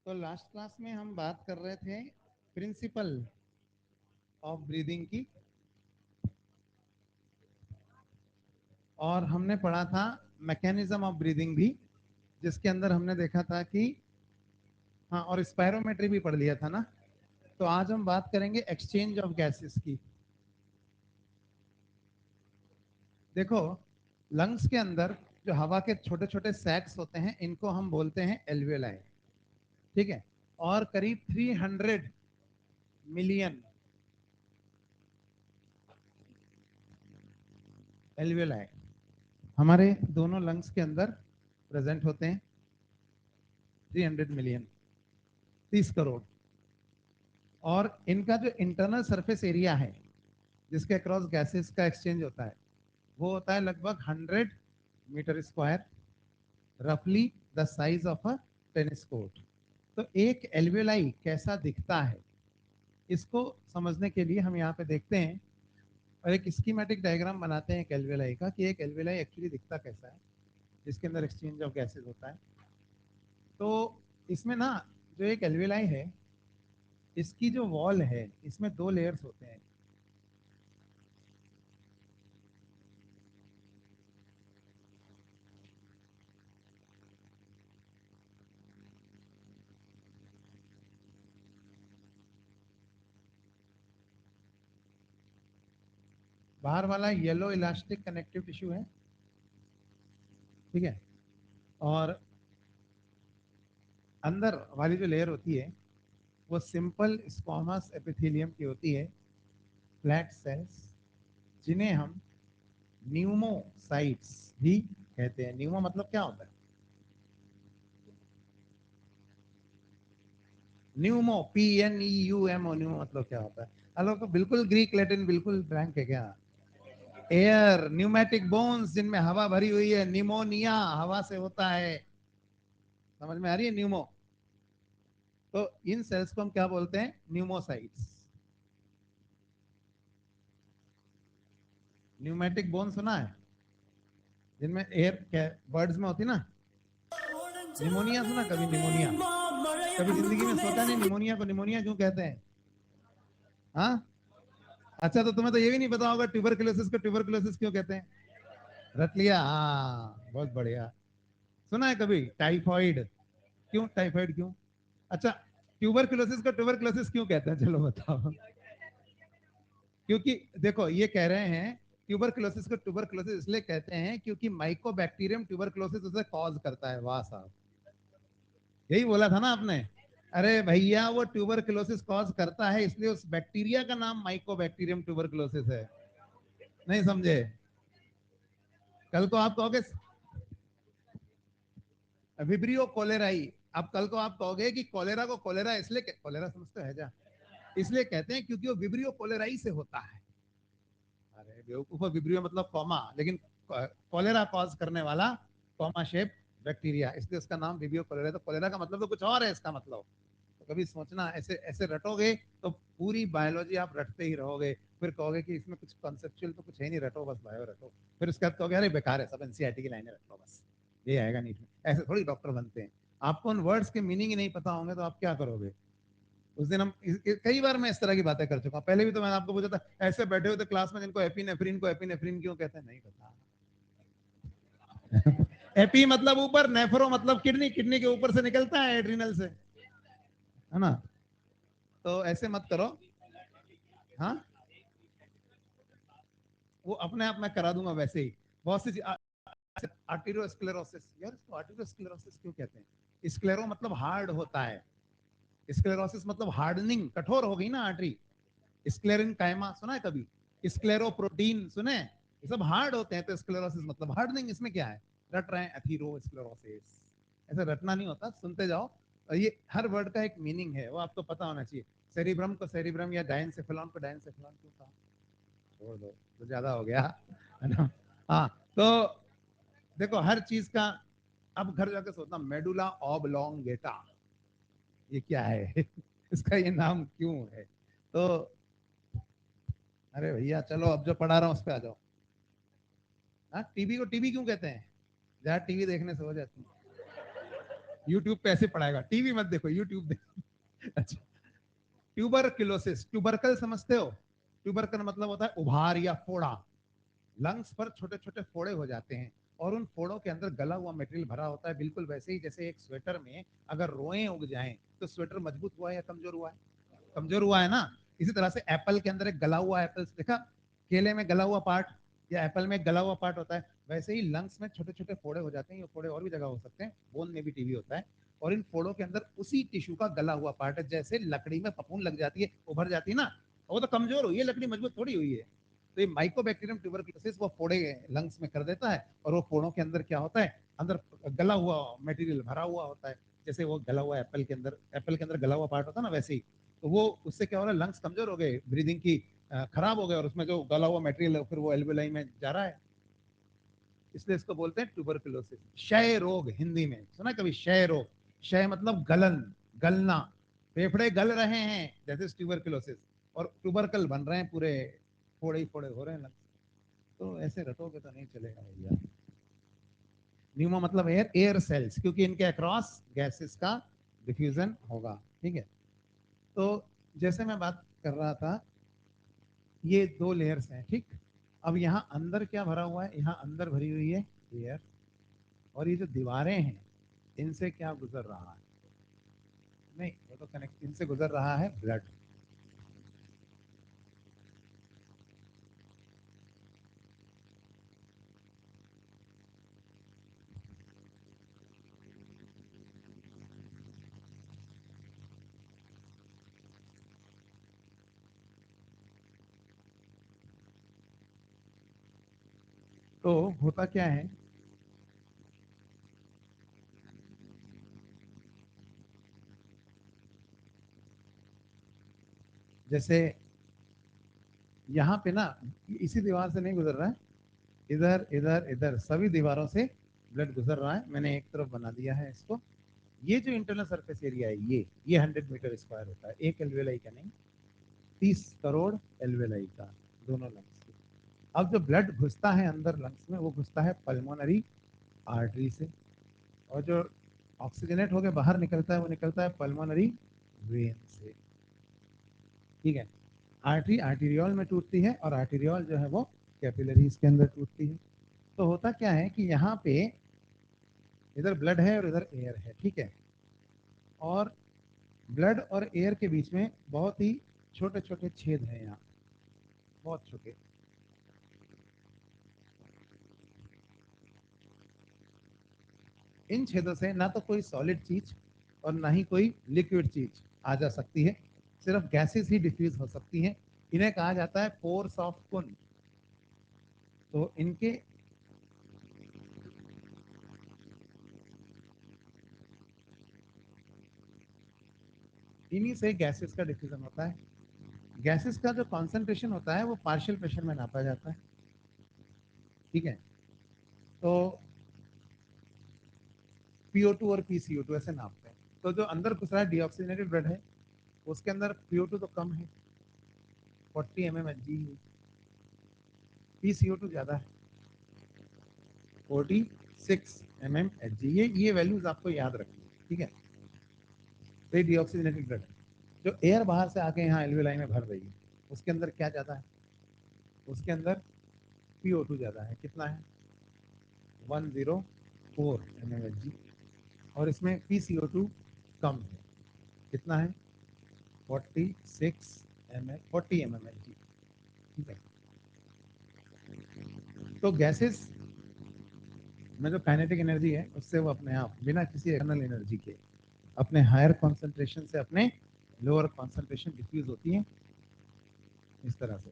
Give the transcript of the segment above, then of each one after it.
तो last class में हम बात कर रहे थे प्रिंसिपल ऑफ ब्रीदिंग की, और हमने पढ़ा था मैकेनिज्म ऑफ ब्रीदिंग भी, जिसके अंदर हमने देखा था कि हाँ, और स्पायरोमेट्री भी पढ़ लिया था ना। तो आज हम बात करेंगे एक्सचेंज ऑफ गैसेस की। देखो, लंग्स के अंदर जो हवा के छोटे छोटे सैक्स होते हैं, इनको हम बोलते हैं एल्वियोलाई। ठीक है। और करीब 300 मिलियन एल्वियोलाई हमारे दोनों लंग्स के अंदर प्रेजेंट होते हैं। 300 मिलियन, 30 करोड़। और इनका जो इंटरनल सरफेस एरिया है, जिसके अक्रॉस गैसेस का एक्सचेंज होता है, वो होता है लगभग 100 मीटर स्क्वायर, रफली the size of a tennis court. तो एक एल्वियोलाई कैसा दिखता है, इसको समझने के लिए हम यहाँ पे देखते हैं और एक स्कीमेटिक डायग्राम बनाते हैं एक एल्वियोलाई का, कि एक एल्वियोलाई एक्चुअली दिखता कैसा है, जिसके अंदर एक्सचेंज ऑफ गैसेस होता है। तो इसमें ना, जो एक एल्वियोलाई है, इसकी जो वॉल है, इसमें दो लेयर्स होते हैं। बाहर वाला येलो इलास्टिक कनेक्टिव टिश्यू है, ठीक है। और अंदर वाली जो लेयर होती है, वो सिंपल स्क्वामस एपिथेलियम की होती है, फ्लैट सेल्स, जिन्हें हम न्यूमोसाइट्स भी कहते हैं। न्यूमो मतलब क्या होता है? न्यूमो, PNEUMO, न्यूमो मतलब क्या होता है? हेलो, तो बिल्कुल ग्रीक लैटिन बिल्कुल ब्लैंक है क्या? एयर, न्यूमेटिक बोन्स जिनमें हवा भरी हुई है, निमोनिया हवा से होता है। समझ में आ रही है? न्यूमो। तो इन सेल्स को हम क्या बोलते हैं? न्यूमोसाइट्स। न्यूमेटिक बोन सुना है? जिनमें एयर बर्ड्स में होती ना। निमोनिया सुना कभी? निमोनिया कभी जिंदगी में सोचा नहीं निमोनिया को निमोनिया क्यों कहते हैं? हाँ। अच्छा, तो तुम्हें तो ये भी नहीं पता होगा ट्यूबरकुलोसिस को ट्यूबरकुलोसिस क्यों कहते हैं? रट लिया, हाँ, बहुत बढ़िया। सुना है कभी टाइफॉइड? क्यों टाइफॉइड क्यों? अच्छा, ट्यूबरकुलोसिस को ट्यूबरकुलोसिस क्यों कहते हैं, चलो बताओ। क्योंकि देखो, ये कह रहे हैं ट्यूबरकुलोसिस को ट्यूबरकुलोसिस इसलिए कहते हैं क्योंकि माइकोबैक्टीरियम ट्यूबरकुलोसिस उसे कॉज करता है। वाह साहब, यही बोला था ना आपने। अरे भैया, वो ट्यूबरकुलोसिस कॉज करता है, इसलिए उस बैक्टीरिया का नाम माइकोबैक्टीरियम ट्यूबरकुलोसिस है। नहीं समझे? कल को आप कहोगे विब्रियो कोलेराई, अब कल को आप कहोगे कि कोलेरा को कोलेरा इसलिए कोलेरा समझते है जा, इसलिए कहते हैं क्योंकि वो विब्रियो कोलेराई से होता है। अरे बेवकूफ, विब्रियो मतलब कॉमा, लेकिन कोलेरा कॉज करने वाला कॉमा शेप बैक्टीरिया, इसलिए उसका नाम विब्रियो कोलेरा। तो कोलेरा का मतलब तो कुछ और है इसका मतलब। तो कभी सोचना, ऐसे ऐसे रटोगे तो पूरी बायोलॉजी आप रटते ही रहोगे। फिर कहोगे कि इसमें कुछ कॉन्सेप्चुअल तो कुछ है नहीं, रटो बस बायो रटो। फिर उसके बाद कहोगे अरे बेकार है सब, एनसीईआरटी की लाइनें रटो बस, ये आएगा नहीं। ऐसे थोड़ी डॉक्टर बनते हैं। आपको उन वर्ड्स के मीनिंग ही नहीं पता होंगे तो आप क्या करोगे? उस दिन हम कई बार मैं इस तरह की बातें कर चुका हूँ। पहले भी तो मैंने आपको पूछा था, ऐसे बैठे हुए थे क्लास में, जिनको एपिनेफ्रिन को एपिनेफ्रिन क्यों कहते हैं, नहीं पता। एपी मतलब ऊपर, नेफ्रो मतलब किडनी, किडनी के ऊपर से निकलता है एड्रिनल से, है ना? तो ऐसे मत करो। हाँ, वो अपने आप मैं करा दूंगा वैसे ही। बहुत सी आर्टेरियोस्क्लेरोसिस, यार इसको आर्टेरियोस्क्लेरोसिस क्यों कहते हैं? स्क्लेरो मतलब हार्ड होता है, स्क्लेरोसिस मतलब हार्डनिंग, कठोर हो गई ना आर्टरी। स्क्लेरिन कायमा सुना है कभी? स्क्लेरो प्रोटीन सुने? ये सब हार्ड होते हैं, तो स्क्लेरोसिस मतलब हार्डनिंग। इसमें क्या है? रट रहे हैं एथीरोस्क्लेरोसिस। ऐसे रटना नहीं होता, सुनते जाओ। और ये हर वर्ड का एक मीनिंग है, वो आपको पता होना चाहिए। सेरिब्रम को सेरिब्रम या डायनसेफेलॉन को डायनसेफेलॉन क्यों कहा? छोड़ दो, तो ज्यादा हो गया, है ना? हाँ। तो देखो, हर चीज का अब घर जाकर सोचना, मेडुला ऑबलोंगेटा, ये क्या है? इसका ये नाम क्यों है? तो अरे भैया चलो, अब जो पढ़ा रहा हूँ उस पर आ जाओ। हाँ, टीबी को टीबी क्यों कहते हैं? जहाँ टीवी देखने से हो जाती है। यूट्यूब पे ऐसे पढ़ाएगा, टीवी मत देखो, यूट्यूब देखो। अच्छा, ट्यूबरक्लोसिस, ट्यूबरकल समझते हो? ट्यूबरकल मतलब होता है उभार या फोड़ा। लंग्स पर छोटे छोटे फोड़े हो जाते हैं और उन फोड़ों के अंदर गला हुआ मटेरियल भरा होता है, बिल्कुल वैसे ही जैसे एक स्वेटर में अगर रोएं उग जाएं तो स्वेटर मजबूत हुआ है या कमजोर हुआ है? कमजोर हुआ है ना। इसी तरह से एप्पल के अंदर एक गला हुआ एप्पल देखा, केले में गला हुआ पार्ट या एप्पल में गला हुआ पार्ट होता है, वैसे ही लंग्स में छोटे छोटे फोड़े हो जाते हैं। ये फोड़े और भी जगह हो सकते हैं, बोन में भी टीबी होता है, और इन फोड़ों के अंदर उसी टिश्यू का गला हुआ पार्ट है। जैसे लकड़ी में फफूंद लग जाती है, उभर जाती है ना, वो तो कमजोर हुई है, लकड़ी मजबूत थोड़ी हुई है। तो ये माइकोबैक्टीरियम ट्यूबरकुलोसिस वो फोड़े लंग्स में कर देता है, और वो फोड़ों के अंदर क्या होता है, अंदर गला हुआ मटेरियल भरा हुआ होता है। जैसे वो गला हुआ एप्पल के अंदर गला हुआ पार्ट होता है ना, वैसे ही। तो वो उससे क्या हो रहा है, लंग्स कमजोर हो गए, ब्रीदिंग की खराब हो गए, और उसमें जो गला हुआ मटेरियल है फिर वो एल्वेलाई में जा रहा है। इसलिए इसको बोलते हैं ट्यूबरकुलोसिस, क्षय रोग। हिंदी में सुना कभी क्षय रोग? क्षय मतलब गलन, गलना, फेफड़े गल रहे हैं जैसे ट्यूबरकुलोसिस, और ट्यूबरकल बन रहे हैं, पूरे फोड़े ही फोड़े हो रहे हैं। तो ऐसे रटोगे तो नहीं चलेगा भैया। न्यूमो मतलब एयर, एयर सेल्स, क्योंकि इनके अक्रॉस गैसेस का डिफ्यूजन होगा। ठीक है, तो जैसे मैं बात कर रहा था, ये दो लेयर्स हैं, ठीक। अब यहाँ अंदर क्या भरा हुआ है, यहाँ अंदर भरी हुई है एयर, और ये जो दीवारें हैं इनसे क्या गुजर रहा है? नहीं, वो तो कनेक्ट, इनसे गुजर रहा है ब्लड। तो होता क्या है, जैसे यहाँ पे ना, इसी दीवार से नहीं गुजर रहा है, इधर इधर इधर सभी दीवारों से ब्लड गुजर रहा है। मैंने एक तरफ बना दिया है इसको। ये जो इंटरनल सरफेस एरिया है, ये 100 मीटर स्क्वायर होता है, एक एल्वेलाई का नहीं, 30 करोड़ एल्वेलाई का, दोनों लंग्स के। अब जो ब्लड घुसता है अंदर लंग्स में, वो घुसता है पल्मोनरी आर्टरी से, और जो ऑक्सीजनेट होकर बाहर निकलता है वो निकलता है पल्मोनरी वेन से। ठीक है, आर्टरी आर्टीरियोल में टूटती है, और आर्टीरियोल जो है वो कैपिलरीज के अंदर टूटती है। तो होता क्या है कि यहाँ पे इधर ब्लड है और इधर एयर है, ठीक है, और ब्लड और एयर के बीच में बहुत ही छोटे छोटे छेद हैं यहाँ, बहुत छोटे। इन छेदों से ना तो कोई सॉलिड चीज और ना ही कोई लिक्विड चीज आ जा सकती है, सिर्फ गैसेस ही डिफ्यूज हो सकती हैं। इन्हें कहा जाता है पोर्स ऑफ कुन। तो इनके, इन्हीं से गैसेस का डिफ्यूजन होता है। गैसेस का जो कॉन्सेंट्रेशन होता है वो पार्शियल प्रेशर में नापा जाता है। ठीक है, तो PO2 और PCO2 ऐसे नापते हैं। तो जो अंदर घुस रहा है डीऑक्सीजनेटेड ब्लड है, उसके अंदर PO2 तो कम है, 40 mmHg है, PCO2 ज्यादा है, 46 mmHg। ये वैल्यूज आपको याद रखनी है, ठीक है। तो ये डीऑक्सीजनेटेड ब्लड है। जो एयर बाहर से आके यहाँ एल्वेलाई में भर रही है, उसके अंदर क्या ज्यादा है? उसके अंदर PO2 ज्यादा है। कितना है? 104 mmHg। और इसमें PCO2 कम है। कितना है? 40 mmHg। ठीक है, तो गैसेस में जो काइनेटिक एनर्जी है उससे वो अपने आप बिना किसी एक्सटर्नल एनर्जी के अपने हायर कॉन्सेंट्रेशन से अपने लोअर कॉन्सेंट्रेशन डिफ्यूज होती है, इस तरह से।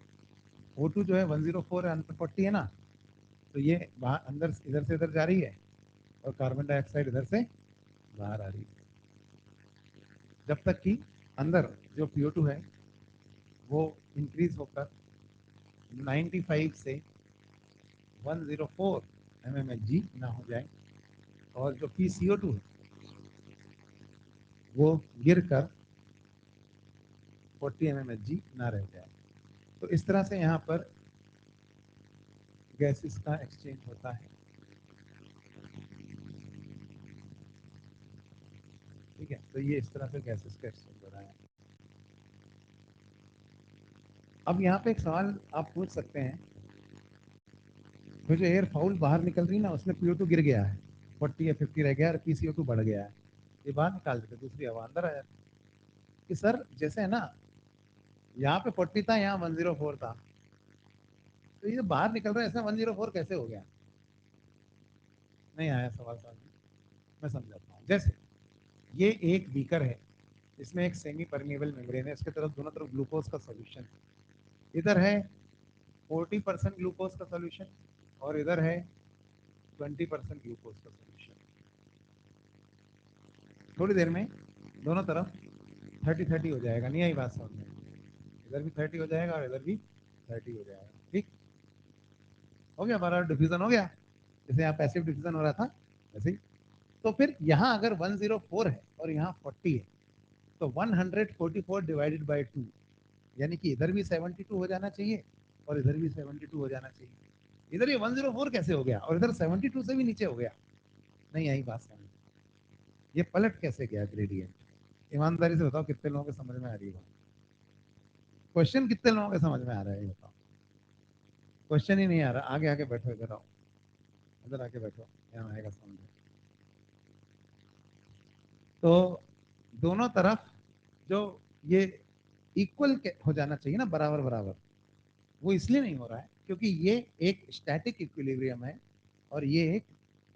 O2 जो है 104 है, अंदर 40 है ना, तो ये बाहर अंदर इधर से इधर जा रही है, और कार्बन डाइऑक्साइड इधर से बाहर आ रही है, जब तक कि अंदर जो PO2 है वो इंक्रीज होकर 95 से 104 mmHg ना हो जाए, और जो PCO2 है वो गिर कर 40 mmHg ना रह जाए। तो इस तरह से यहाँ पर गैसेस का एक्सचेंज होता है। ठीक है, तो ये इस तरह से गैसेस का एक्सचेंज हो रहा है। अब यहाँ पे एक सवाल आप पूछ सकते हैं, तो जो एयर फाउल बाहर निकल रही है ना, उसमें PO2 गिर गया है, 40 या 50 रह गया और PCO2 बढ़ गया है, ये बाहर निकाल देते, दूसरी हवा अंदर आ जाती है। कि सर जैसे है ना, यहाँ पे 40 था, यहाँ 104 था, तो ये बाहर निकल रहा है, ऐसा 104 कैसे हो गया? नहीं आया सवाल समझ में? मैं समझाता हूँ। जैसे ये एक बीकर है, इसमें एक सेमी परमेबल मेम्ब्रेन है, इसके तरफ दोनों तरफ ग्लूकोज का सोल्यूशन है। इधर है 40% ग्लूकोज का सोल्यूशन और इधर है 20% ग्लूकोज का सोल्यूशन। थोड़ी देर में दोनों तरफ 30-30 हो जाएगा, नहीं आई बात समझ में? इधर भी 30 हो जाएगा और इधर भी 30 हो जाएगा। ठीक हो गया, हमारा डिफ्यूजन हो गया, जैसे यहाँ पैसिव डिफ्यूजन हो रहा था वैसे ही। तो फिर यहाँ अगर 104 है और यहाँ 40 है, तो 144 डिवाइडेड बाई 2, यानी कि इधर भी 72 हो जाना चाहिए और इधर भी 72 हो जाना चाहिए। इधर ये 104 कैसे हो गया और इधर 72 से भी नीचे हो गया? नहीं आई बात समझ? ये पलट कैसे गया ग्रेडियंट? ईमानदारी से बताओ, कितने लोगों को समझ में आ रही है? क्वेश्चन कितने लोगों को समझ में आ रहा है, ये बताओ। क्वेश्चन ही नहीं आ रहा, आगे आगे बैठो, इधर आओ, इधर आके बैठो, यहाँ आएगा समझ। तो दोनों तरफ जो ये इक्वल हो जाना चाहिए ना, बराबर बराबर, वो इसलिए नहीं हो रहा है क्योंकि ये एक स्टैटिक इक्विलिब्रियम है और ये एक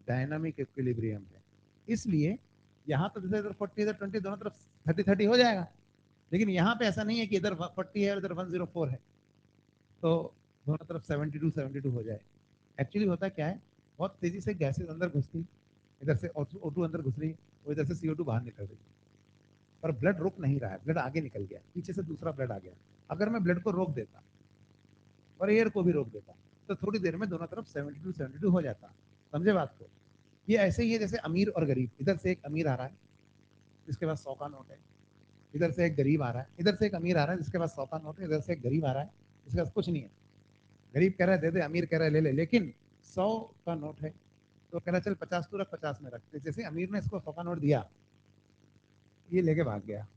डायनामिक इक्विलिब्रियम है। इसलिए यहाँ तो जैसे इधर 40 इधर 20, दोनों तरफ 30-30 हो जाएगा, लेकिन यहाँ पे ऐसा नहीं है कि इधर 40 है और इधर 104 है तो दोनों तरफ 72-72 हो जाए। एक्चुअली होता क्या है, बहुत तेजी से गैसेज अंदर घुसती, इधर से O2 अंदर घुस रही है, और इधर से CO2 बाहर निकल रही है, पर ब्लड रुक नहीं रहा है, ब्लड आगे निकल गया, पीछे से दूसरा ब्लड आ गया। अगर मैं ब्लड को रोक देता और एयर को भी रोक देता, तो थोड़ी देर में दोनों तरफ 72-72 हो जाता। समझे बात को? ये ऐसे ही है जैसे अमीर और गरीब, इधर से एक अमीर आ रहा है जिसके पास 100 का नोट है, इधर से एक गरीब आ रहा है, इधर से एक अमीर आ रहा है जिसके पास 100 का नोट है, इधर से एक गरीब आ रहा है जिसके पास कुछ नहीं है। गरीब कह रहा है दे दे, अमीर कह रहा है ले ले, लेकिन 100 का नोट है, तो कह रहा है चल 50 तू रख, 50 में रख। जैसे अमीर ने इसको 100 का नोट दिया, ये लेके भाग गया।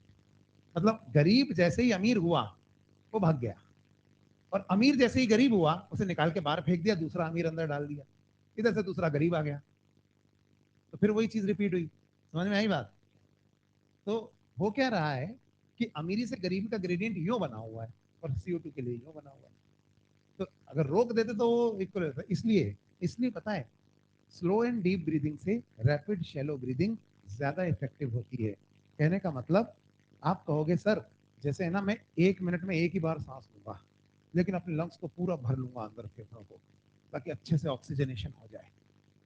मतलब गरीब जैसे ही अमीर हुआ वो भाग गया, और अमीर जैसे ही गरीब हुआ उसे निकाल के बाहर फेंक दिया, दूसरा अमीर अंदर डाल दिया, इधर से दूसरा गरीब आ गया, तो फिर वही चीज रिपीट हुई। समझ में आई बात? तो हो क्या रहा है कि अमीरी से गरीबी का ग्रेडियंट यूं बना हुआ है और CO2 के लिए यूं बना हुआ है। तो अगर रोक देते तो वो इक्वल रहता। इसलिए इसलिए पता है, स्लो एंड डीप ब्रीदिंग से रैपिड शैलो ब्रीदिंग ज्यादा इफेक्टिव होती है। कहने का मतलब, आप कहोगे सर जैसे है ना, मैं 1 मिनट में एक ही बार सांस लूंगा, लेकिन अपने लंग्स को पूरा भर लूंगा अंदर, फेफड़ों को, ताकि अच्छे से ऑक्सीजनेशन हो जाए।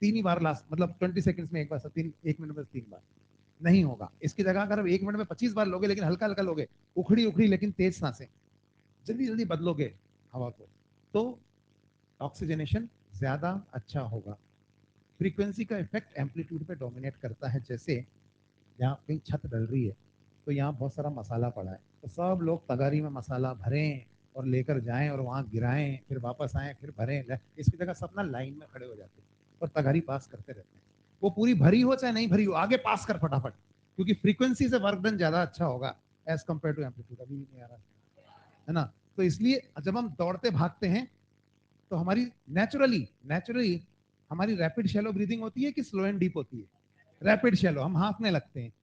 3 ही बार लास्ट, मतलब 20 सेकंड्स में एक बार, 1 मिनट में 3 बार नहीं होगा। इसकी जगह अगर आप 1 मिनट में 25 बार लोगे, लेकिन हल्का हल्का लोगे, उखड़ी उखड़ी लेकिन तेज सांसें, जल्दी जल्दी बदलोगे हवा को, तो ऑक्सीजनेशन ज्यादा अच्छा होगा। फ्रीक्वेंसी का इफेक्ट एम्पलीट्यूड पे डोमिनेट करता है। जैसे यहाँ कहीं छत डल रही है, तो यहाँ बहुत सारा मसाला पड़ा है, तो सब लोग तगारी में मसाला भरें और लेकर जाएं और वहां गिराएं, फिर वापस आए, फिर भरें। इसकी जगह सब ना लाइन में खड़े हो जाते हैं और तगारी पास करते रहते हैं। वो पूरी भरी हो चाहे नहीं भरी हो, आगे पास कर फटाफट, क्योंकि फ्रीक्वेंसी से वर्क डन ज्यादा अच्छा होगा एज कम्पेयर टू एम्पलीट्यूड। अभी नहीं आ रहा है ना? तो इसलिए जब हम दौड़ते भागते हैं, तो हमारी नेचुरली नेचुरली हमारी रैपिड शैलो ब्रीदिंग होती है कि स्लो एंड डीप होती है? रैपिड शैलो, हम हाँफने लगते हैं।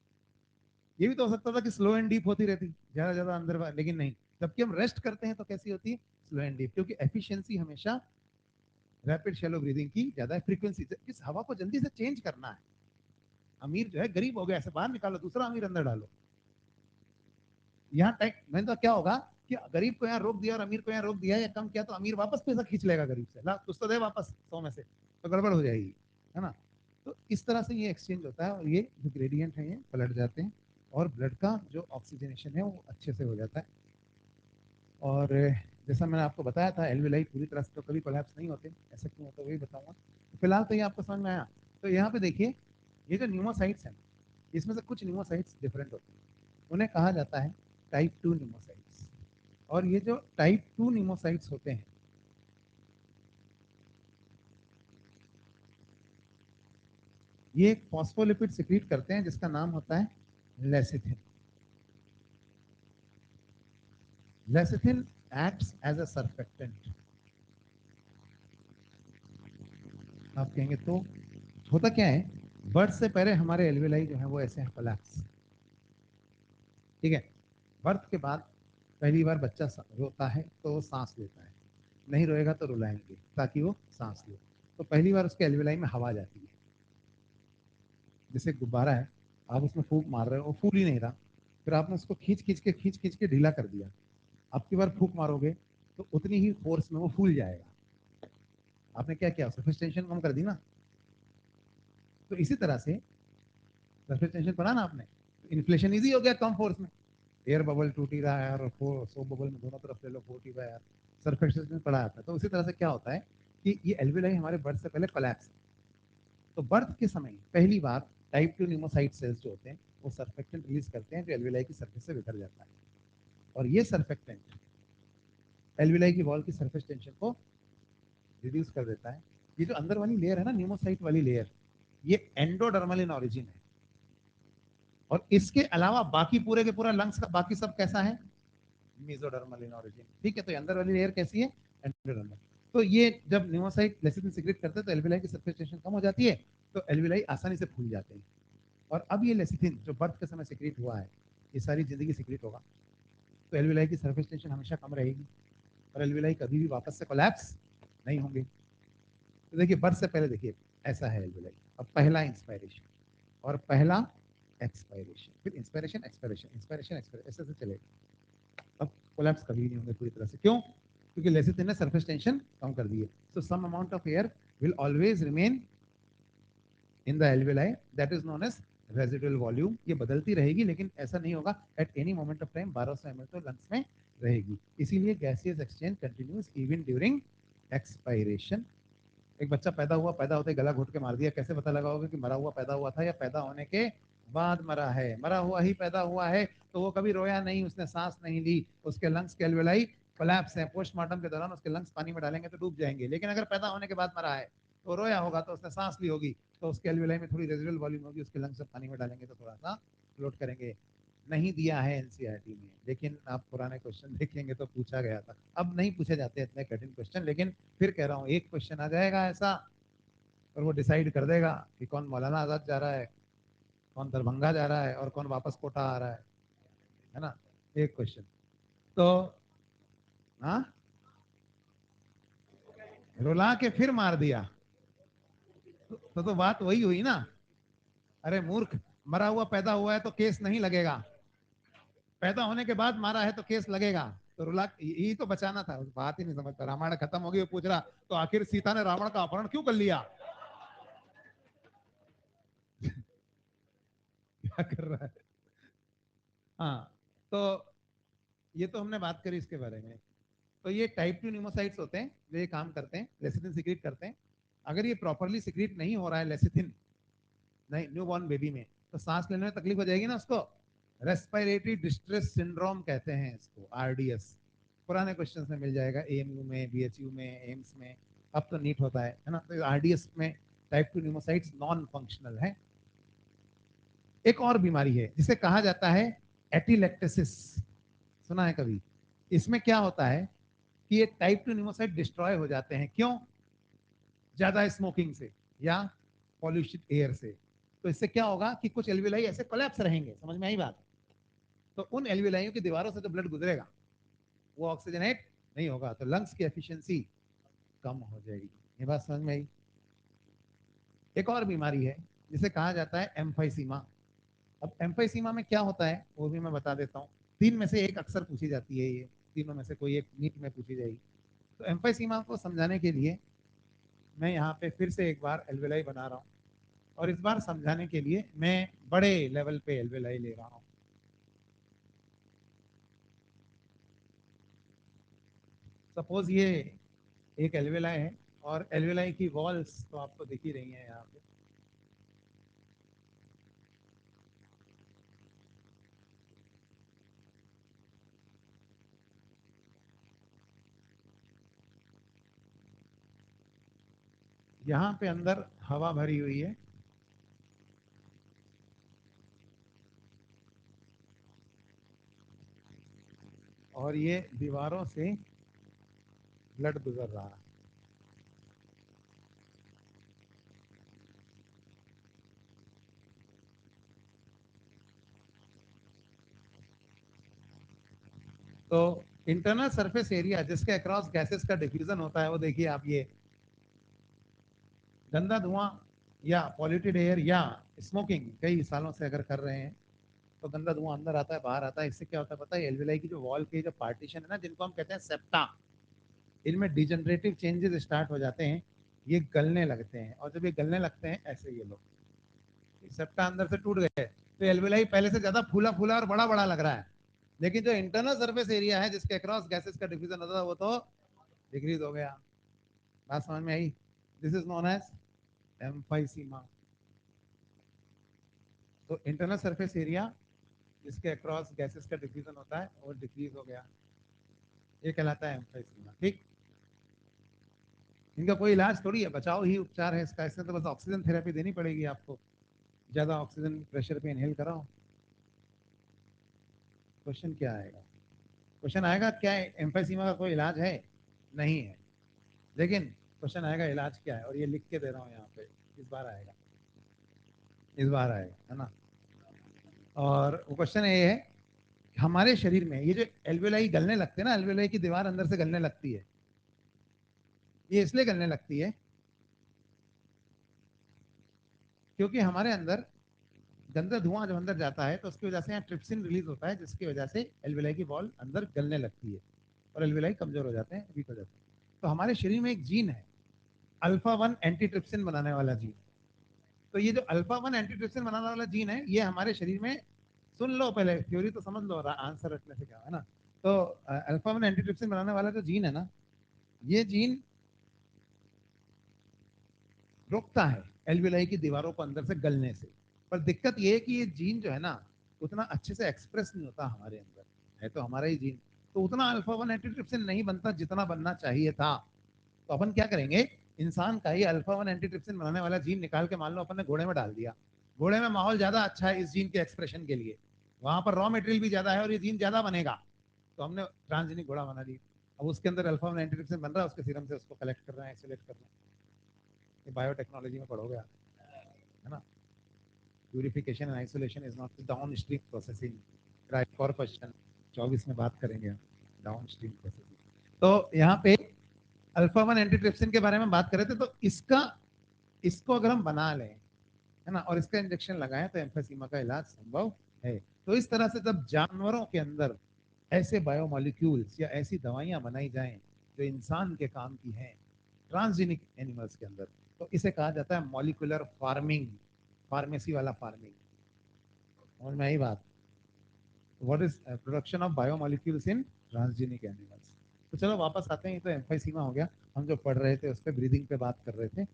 ये भी तो हो सकता था कि स्लो एंड डीप होती रहती, ज्यादा ज्यादा अंदर, लेकिन नहीं। जबकि हम रेस्ट करते हैं तो कैसी होती है? स्लो एंड डीप, क्योंकि एफिशिएंसी हमेशा रैपिड शैलो ब्रीदिंग की ज्यादा है। फ्रीक्वेंसी, इस हवा को जल्दी से चेंज करना है। अमीर जो है गरीब हो गया, ऐसे बाहर निकालो, दूसरा अमीर अंदर डालो। यहाँ टाइम मैंने तो क्या होगा कि गरीब को यहाँ रोक दिया और अमीर को यहाँ रोक दिया या कम किया, तो अमीर वापस पैसा खींच लेगा गरीब से, ला कुछ तो दे वापस 100 में से, तो गड़बड़ हो जाएगी, है ना? तो इस तरह से ये एक्सचेंज होता है और ये जो ग्रेडियंट है ये पलट जाते हैं और ब्लड का जो ऑक्सीजनेशन है वो अच्छे से हो जाता है। और जैसा मैंने आपको बताया था, एल्वेलाई पूरी तरह से तो कभी कोलैप्स नहीं होते, ऐसा क्यों होता है वही बताऊंगा। तो फिलहाल तो ये आपको समझ में आया। तो यहाँ पे देखिए, ये जो न्यूमोसाइट्स हैं, इसमें से कुछ न्यूमोसाइट्स डिफरेंट होते हैं, उन्हें कहा जाता है टाइप 2 न्यूमोसाइट्स। और ये जो टाइप 2 न्यूमोसाइट्स होते हैं, ये एक फॉस्फोलिपिड सिक्रीट करते हैं जिसका नाम होता है lecithin. Lecithin acts as a surfactant. आप कहेंगे तो होता क्या है, बर्थ से पहले हमारे एल्वेलाई जो है वो ऐसे हैं कोलैप्स, ठीक है। बर्थ के बाद पहली बार बच्चा रोता है तो वो सांस लेता है, नहीं रोएगा तो रुलाएंगे ताकि वो सांस ले। तो पहली बार उसके एल्वेलाई में हवा जाती है, जैसे गुब्बारा है, आप उसमें फूंक मार रहे हो, वो फूल ही नहीं रहा, फिर आपने उसको खींच खींच के ढीला कर दिया, अब की बार फूंक मारोगे तो उतनी ही फोर्स में वो फूल जाएगा। आपने क्या किया, सरफेस टेंशन कम कर दी ना। तो इसी तरह से सरफेस टेंशन पढ़ा ना आपने, इन्फ्लेशन इजी हो गया कम फोर्स में। एयर बबल टूट ही रहा है और सोप बबल में दोनों तरफ ले लो फूट ही रहा है यार, सरफेस टेंशन पढ़ा आता है। तो उसी तरह से क्या होता है कि ये एल्वेलाई हमारे बर्थ से पहले कोलैप्स। तो बर्थ के समय पहली बार टाइप 2 न्यूमोसाइट सेल्स जो होते हैं वो सर्फेक्टेंट रिलीज करते हैं जो एल्वेलाई की सरफेस से बिखर जाता है, और ये सर्फेक्टेंट एल्वेलाई की वॉल की सरफेस टेंशन को रिड्यूस कर देता है। ये जो अंदर वाली लेयर है ना न्यूमोसाइट वाली लेयर, ये एंडोडर्मल इन ऑरिजिन है, और इसके अलावा बाकी पूरे के पूरा लंग्स का बाकी सब कैसा है, मेसोडर्मल इन ऑरिजिन, ठीक है। तो अंदर वाली लेयर कैसी है, एंडोडर्मल। तो ये जब न्यूमोसाइट लेसिथिन सिक्रेट करते हैं तो एल्वेलाई की सरफेस टेंशन कम हो जाती है, तो एल्वेलाई आसानी से फूल जाते हैं। और अब ये लेसिथिन जो बर्थ के समय सिक्रेट हुआ है ये सारी जिंदगी सिक्रेट होगा, तो एल्वेलाई की सरफेस टेंशन हमेशा कम रहेगी और एल्वेलाई कभी भी वापस से कोलैप्स नहीं होंगे। तो देखिए बर्थ से पहले देखिए ऐसा है एल्वेलाई। अब पहला इंस्पायरेशन और पहला एक्सपायरेशन, फिर इंस्पायरेशन एक्सपायरेशन इंस्पायरेशन एक्सपायरेशन, ऐसे ऐसे चलेगा। अब कोलैप्स कभी नहीं होंगे पूरी तरह से, क्यों, क्योंकि लेसिथिन ने सरफेस टेंशन कम कर दी है। So some amount of air will always remain in the alveoli, that is known as residual volume. ये बदलती रहेगी लेकिन ऐसा नहीं होगा at any moment of time 1200 ml तो लंग्स में रहेगी। इसीलिए gaseous exchange continues even during expiration. एक बच्चा पैदा होते गला घोट के मार दिया, कैसे पता लगाओगे कि मरा हुआ पैदा हुआ था या पैदा होने के बाद मरा है। मरा हुआ ही पैदा हुआ है तो वो कभी रोया नहीं, उसने सांस नहीं ली, उसके लंग्स के एल्वेलाई कोलैप्स है, पोस्टमार्टम के दौरान उसके लंग्स पानी में डालेंगे तो डूब जाएंगे। लेकिन अगर पैदा होने के बाद मरा है तो रोया होगा, तो उसने सांस ली होगी, तो उसके एल्वेलाई में थोड़ी रेजिडुअल वॉल्यूम होगी, उसके लंग्स पानी में डालेंगे तो थोड़ा सा फ्लोट करेंगे। नहीं दिया है एनसीईआरटी में, लेकिन आप पुराने क्वेश्चन देखेंगे तो पूछा गया था। अब नहीं पूछे जाते इतने कठिन क्वेश्चन, लेकिन फिर कह रहा हूँ एक क्वेश्चन आ जाएगा ऐसा और वो डिसाइड कर देगा कि कौन मौलाना आजाद जा रहा है, कौन दरभंगा जा रहा है और कौन वापस कोटा आ रहा है ना। एक क्वेश्चन तो, हाँ, रुला के फिर मार दिया तो बात वही हुई ना। अरे मूर्ख, मरा हुआ पैदा हुआ है तो केस नहीं लगेगा, पैदा होने के बाद मारा है तो केस लगेगा। तो रुला यही तो बचाना था, उस बात ही नहीं समझता। रामायण खत्म हो गई, वो पूछ रहा तो आखिर सीता ने रावण का अपहरण क्यों कर लिया। क्या कर रहा है। हाँ, तो ये तो हमने बात करी इसके बारे में। तो ये टाइप 2 न्यूमोसाइट्स होते हैं जो ये काम करते हैं, लेसिथिन सिक्रीट करते हैं। अगर ये प्रॉपरली सिक्रीट नहीं हो रहा है लेसिथिन, नहीं, न्यू बॉर्न बेबी में, तो सांस लेने में तकलीफ हो जाएगी ना उसको। रेस्पिरेटरी डिस्ट्रेस सिंड्रोम कहते हैं इसको, आरडीएस। पुराने क्वेश्चंस में मिल जाएगा, एएमयू में, बीएचयू में, एम्स में, अब तो नीट होता है ना। तो आरडीएस में टाइप 2 न्यूमोसाइट्स नॉन फंक्शनल है। एक और बीमारी है जिसे कहा जाता है एटिलेक्टेसिस, सुना है कभी। इसमें क्या होता है कि ये टाइप 2 न्यूमोसाइट डिस्ट्रॉय हो जाते हैं, क्यों, ज्यादा स्मोकिंग से या पॉल्यूशन एयर से। तो इससे क्या होगा कि कुछ एल्विलाई ऐसे कोलैप्स रहेंगे, समझ में आई बात। तो उन एल्विलाइयों की दीवारों से जो ब्लड गुजरेगा वो ऑक्सीजनेट नहीं होगा, तो लंग्स की एफिशिएंसी कम हो जाएगी। ये बात समझ में आई। एक और बीमारी है जिसे कहा जाता है एम्फाइसीमा। अब एम्फाइसीमा में क्या होता है वो भी मैं बता देता हूँ। तीन में से एक अक्सर पूछी जाती है, ये तीनों में से कोई एक नीट में पूछी जाएगी। तो एम्फाइसीमा को समझाने के लिए मैं यहाँ पे फिर से एक बार एल्वेलाई बना रहा हूँ, और इस बार समझाने के लिए मैं बड़े लेवल पे एल्वेलाई ले रहा हूँ। सपोज ये एक एल्वेलाई है, और एल्वेलाई की वॉल्स तो आपको दिख ही रही हैं यहाँ पे। यहाँ पे अंदर हवा भरी हुई है, और ये दीवारों से ब्लड गुजर रहा है। तो इंटरनल सरफेस एरिया जिसके अक्रॉस गैसेस का डिफ्यूजन होता है, वो देखिए आप, ये गंदा धुआं या पॉल्यूटेड एयर या स्मोकिंग कई सालों से अगर कर रहे हैं तो गंदा धुआं अंदर आता है, बाहर आता है। इससे क्या होता है पता है? एल्वेलाई की जो वॉल की जो पार्टीशन है ना, जिनको हम कहते हैं सेप्टा, इनमें डिजनरेटिव चेंजेस स्टार्ट हो जाते हैं, ये गलने लगते हैं। और जब ये गलने लगते हैं ऐसे, ये लोग सेप्टा अंदर से टूट गए, तो एल्वेलाई पहले से ज्यादा फूला फूला और बड़ा बड़ा लग रहा है। लेकिन जो इंटरनल सर्फेस एरिया है जिसके अक्रॉस गैसेस का डिफ्यूजन होता है, वो तो डिक्रीज हो गया। बात समझ में आई? This is known as emphysema. तो इंटरनल सरफेस एरिया जिसके अक्रॉस गैसेस का डिफ्यूजन होता है वो डिक्रीज हो गया, ये कहलाता है एम्फाइसीमा। ठीक, इनका कोई इलाज थोड़ी है, बचाव ही उपचार है इसका। इसमें तो बस ऑक्सीजन थेरेपी देनी पड़ेगी आपको, ज्यादा ऑक्सीजन प्रेशर पे इनहेल कराओ। क्वेश्चन क्या आएगा? क्वेश्चन आएगा क्या एम्फाइसीमा का कोई इलाज है? नहीं है। लेकिन क्वेश्चन आएगा इलाज क्या है, और ये लिख के दे रहा हूँ यहाँ पे, इस बार आएगा, इस बार आएगा, है ना। और वो क्वेश्चन ये है, हमारे शरीर में ये जो एल्वेलाई गलने लगते हैं ना, एल्वेलाई की दीवार अंदर से गलने लगती है, ये इसलिए गलने लगती है क्योंकि हमारे अंदर गंदा धुआं जब अंदर जाता है तो उसकी वजह से यहाँ ट्रिप्सिन रिलीज होता है, जिसकी वजह से एल्वेलाई की वॉल अंदर गलने लगती है और एल्वेलाई कमजोर हो जाते हैं, वीक हो जाते हैं। तो हमारे शरीर में एक जीन है, अल्फा 1 एंटी ट्रिप्सिन बनाने वाला जीन। तो ये जो अल्फा 1 एंटी ट्रिप्सिन बनाने वाला जीन है, ये हमारे शरीर में, सुन लो पहले, थ्योरी तो समझ लो, आंसर रखने से क्या है ना। तो अल्फा 1 एंटी ट्रिप्सिन बनाने वाला जो जीन है ना, ये जीन रोकता है एल्विलाई की दीवारों को अंदर से गलने से। पर दिक्कत ये है कि ये जीन जो है ना, उतना अच्छे से एक्सप्रेस नहीं होता हमारे अंदर, है तो हमारा ही जीन, तो उतना अल्फा 1 एंटीट्रिप्सिन नहीं बनता जितना बनना चाहिए था। तो अपन क्या करेंगे, इंसान का ही अल्फा 1 एंटीट्रिप्सिन बनाने वाला जीन निकाल के मान लो अपन ने घोड़े में डाल दिया। घोड़े में माहौल ज्यादा अच्छा है इस जीन के एक्सप्रेशन के लिए, वहां पर रॉ मटेरियल भी ज्यादा है और ये जीन ज्यादा बनेगा, तो हमने ट्रांसजेनिक घोड़ा बना दी। अब उसके अंदर अल्फा 1 एंटीट्रिप्सिन बन रहा है, उसके सीरम से उसको कलेक्ट कर रहे हैं, आइसोलेट कर रहे हैं। ये बायोटेक्नोलॉजी में पढ़ोगे आप, है ना। Purification and isolation is not down stream processing. एक और क्वेश्चन 24 में बात करेंगे हम, डाउन स्ट्रीम प्रोसेसिंग। तो यहाँ पे अल्फा 1 एंटीट्रिप्सिन के बारे में बात कर रहे थे, तो इसका, इसको अगर हम बना लें, है ना, और इसका इंजेक्शन लगाएं तो एम्फीसीमा का इलाज संभव है। तो इस तरह से जब जानवरों के अंदर ऐसे बायोमोलिक्यूल्स या ऐसी दवाइयां बनाई जाएं जो इंसान के काम की हैं, ट्रांसजेनिक एनिमल्स के अंदर, तो इसे कहा जाता है मॉलिक्यूलर फार्मिंग, फार्मेसी वाला फार्मिंग। समझ में आई बात? What is production of biomolecules in transgenic animals. तो चलो वापस आते हैं, ये तो एम्फीसीमा हो गया, हम जो पढ़ रहे थे उस पर ब्रीदिंग पे बात कर रहे थे।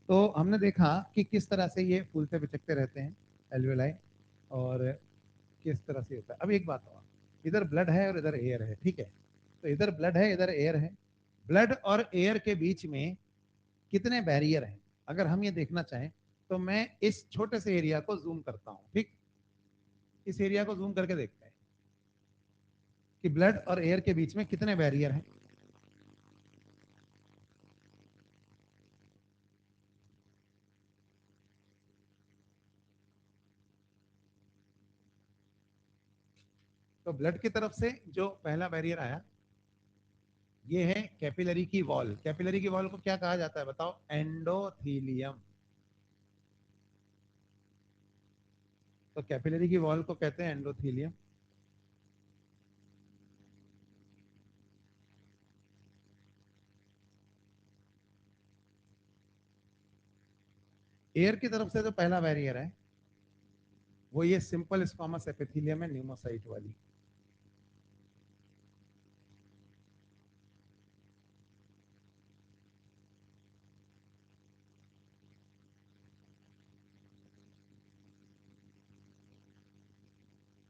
तो हमने देखा कि किस तरह से ये फूलते बिचकते रहते हैं एल्वेलाई, और किस तरह से होता है। अब एक बात हुआ, इधर ब्लड है और इधर एयर है, ठीक है, तो इधर ब्लड है इधर एयर है, ब्लड और एयर के बीच में कितने बैरियर हैं, अगर हम ये देखना चाहें तो मैं इस छोटे से एरिया को जूम करता हूं। ठीक, इस एरिया को जूम करके देखते हैं कि ब्लड और एयर के बीच में कितने बैरियर हैं। तो ब्लड की तरफ से जो पहला बैरियर आया, ये है कैपिलरी की वॉल। कैपिलरी की वॉल को क्या कहा जाता है बताओ? एंडोथीलियम। तो कैपिलरी की वॉल को कहते हैं एंडोथीलियम। एयर की तरफ से जो पहला बैरियर है वो ये सिंपल स्क्वामस एपिथेलियम है, न्यूमोसाइट वाली।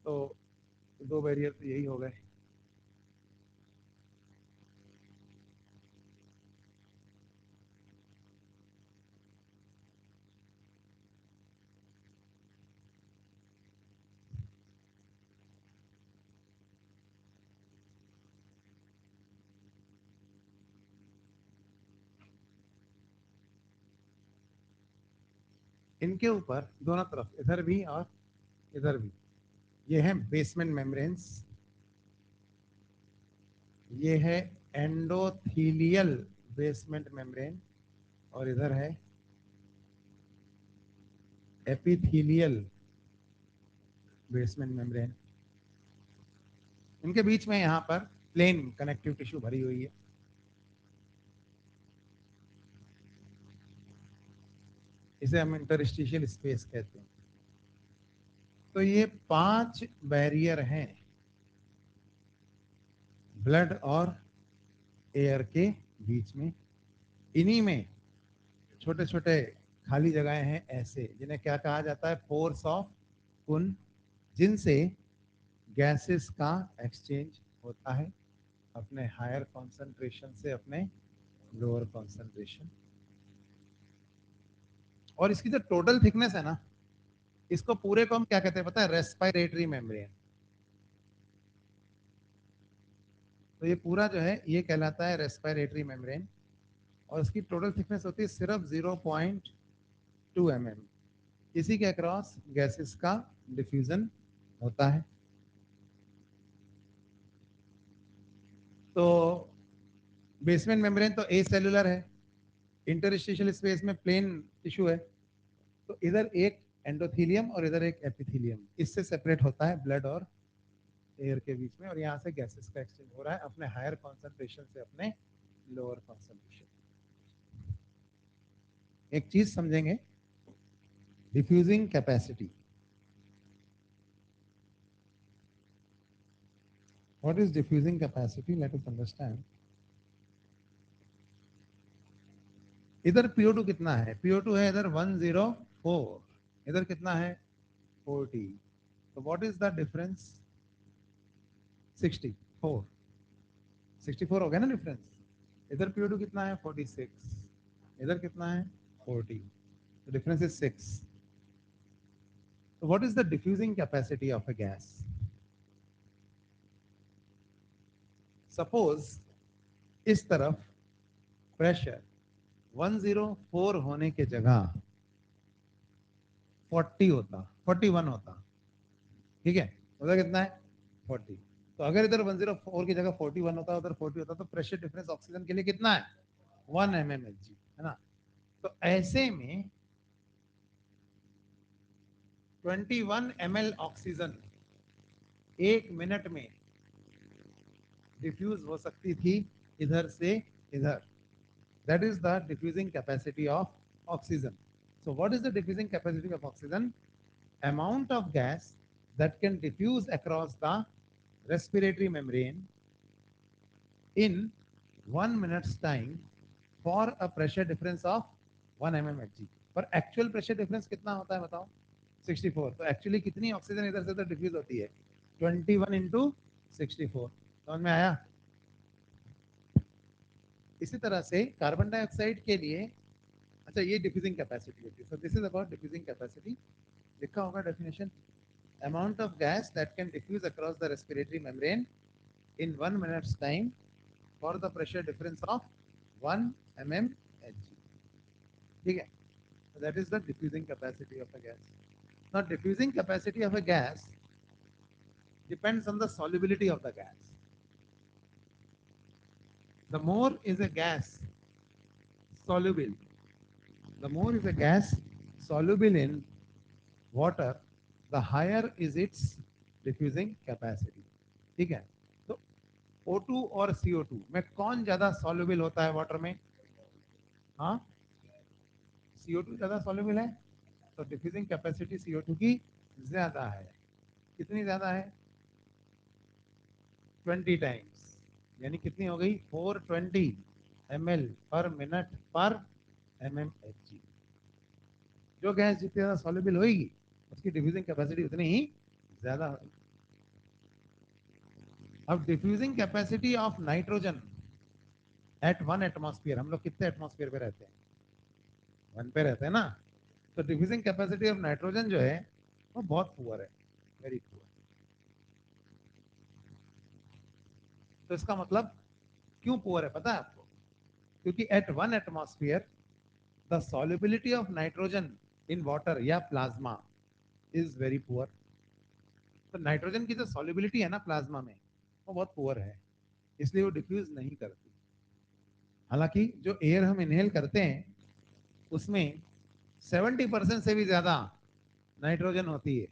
तो दो बैरियर तो यही हो गए। इनके ऊपर दोनों तरफ, इधर भी और इधर भी, ये है बेसमेंट मेम्ब्रेन्स, ये है एंडोथीलियल बेसमेंट मेम्ब्रेन, और इधर है एपिथीलियल बेसमेंट मेम्ब्रेन। इनके बीच में यहाँ पर प्लेन कनेक्टिव टिश्यू भरी हुई है। इसे हम इंटरस्टिशियल स्पेस कहते हैं। तो ये 5 बैरियर हैं ब्लड और एयर के बीच में। इन्हीं में छोटे छोटे खाली जगहें हैं ऐसे, जिन्हें क्या कहा जाता है, पोर्स ऑफ कुन, जिनसे गैसेस का एक्सचेंज होता है अपने हायर कॉन्सेंट्रेशन से अपने लोअर कॉन्सेंट्रेशन। और इसकी जो टोटल थिकनेस है ना, इसको पूरे को हम क्या कहते हैं पता है, रेस्पिरेटरी मेम्ब्रेन। तो ये पूरा जो है ये कहलाता है रेस्पिरेटरी मेम्ब्रेन, और इसकी टोटल थिकनेस होती है सिर्फ 0.2 mm। इसी के अक्रॉस गैसेस का डिफ्यूजन होता है। तो बेसमेंट मेम्ब्रेन तो ए सेलुलर है, इंटरस्टिशियल स्पेस में प्लेन टिश्यू है। तो इधर एक एंडोथीलियम और इधर एक एपिथीलियम, इससे सेपरेट होता है ब्लड और एयर के बीच में, और यहाँ से गैसेस का एक्सचेंज हो रहा है अपने हायर कॉन्सेंट्रेशन से अपने लोअर कॉन्सेंट्रेशन। एक चीज समझेंगे, diffusing capacity. What is diffusing capacity? Let us understand. इधर PO2 कितना है? PO2 है इधर 104, इधर कितना है 40। तो व्हाट इज द डिफरेंस? 64। 64 हो गया ना डिफरेंस। इधर PO2 कितना है 46, इधर कितना है 40, तो डिफरेंस इज 6। तो what is the diffusing capacity of a gas? Suppose इस तरफ प्रेशर 104 होने के जगह 40 होता, 41 होता, ठीक है, उधर कितना है 40। तो अगर इधर 104 की जगह 41 होता, उधर 40 होता, तो प्रेशर डिफरेंस ऑक्सीजन के लिए कितना है 1 mmHg, है ना। तो ऐसे में 21 ml ऑक्सीजन 1 मिनट में डिफ्यूज हो सकती थी इधर से इधर। That is the diffusing capacity of oxygen. So what is the diffusing capacity of oxygen? Amount of gas that can diffuse across the respiratory membrane in 1 minute's time for a pressure difference of 1 mmHg। पर actual pressure difference कितना होता है बताओ? 64। तो actually कितनी oxygen इधर से उधर डिफ्यूज होती है? 21 इंटू 64। समझ में आया? इसी तरह से कार्बन डाइऑक्साइड के लिए, अच्छा ये डिफ्यूजिंग कैपेसिटी होती है। So this is about diffusing capacity. लिखा होगा definition, amount of gas that can diffuse across the respiratory membrane in 1 minute's time for the pressure difference of 1 mmHg, ठीक है। So that is the diffusing capacity of a gas. Now diffusing capacity of a gas depends on the solubility of the gas. The more is a gas soluble, the more is a gas soluble in water, the higher is its diffusing capacity, ठीक है। तो O2 और CO2 में कौन ज्यादा soluble होता है water में? हाँ, CO2 ज्यादा सॉल्युबल है, तो डिफ्यूजिंग कैपेसिटी CO2 की ज्यादा है। कितनी ज्यादा है? 20 टाइम्स, यानी कितनी हो गई 420 ml पर मिनट पर mmHg। जो गैस जितनी ज्यादा सॉल्युबल होगी उसकी डिफ्यूजिंग कैपेसिटी उतनी ही ज्यादा होगी। अब diffusing capacity of nitrogen at 1 atmosphere, हम लोग कितने एटमॉस्फेयर पे रहते हैं? 1 पे रहते हैं ना। तो डिफ्यूजिंग कैपेसिटी ऑफ नाइट्रोजन जो है वो बहुत पुअर है, वेरी पुअर। तो इसका मतलब क्यों पुअर है पता है आपको? क्योंकि at 1 atmosphere the solubility of nitrogen in water या प्लाज्मा इज वेरी पुअर। तो नाइट्रोजन की जो सॉल्युबिलिटी है ना प्लाज्मा में, वो बहुत पुअर है, इसलिए वो डिफ्यूज नहीं करती। हालांकि जो एयर हम इनहेल करते हैं उसमें 70% से भी ज्यादा नाइट्रोजन होती है,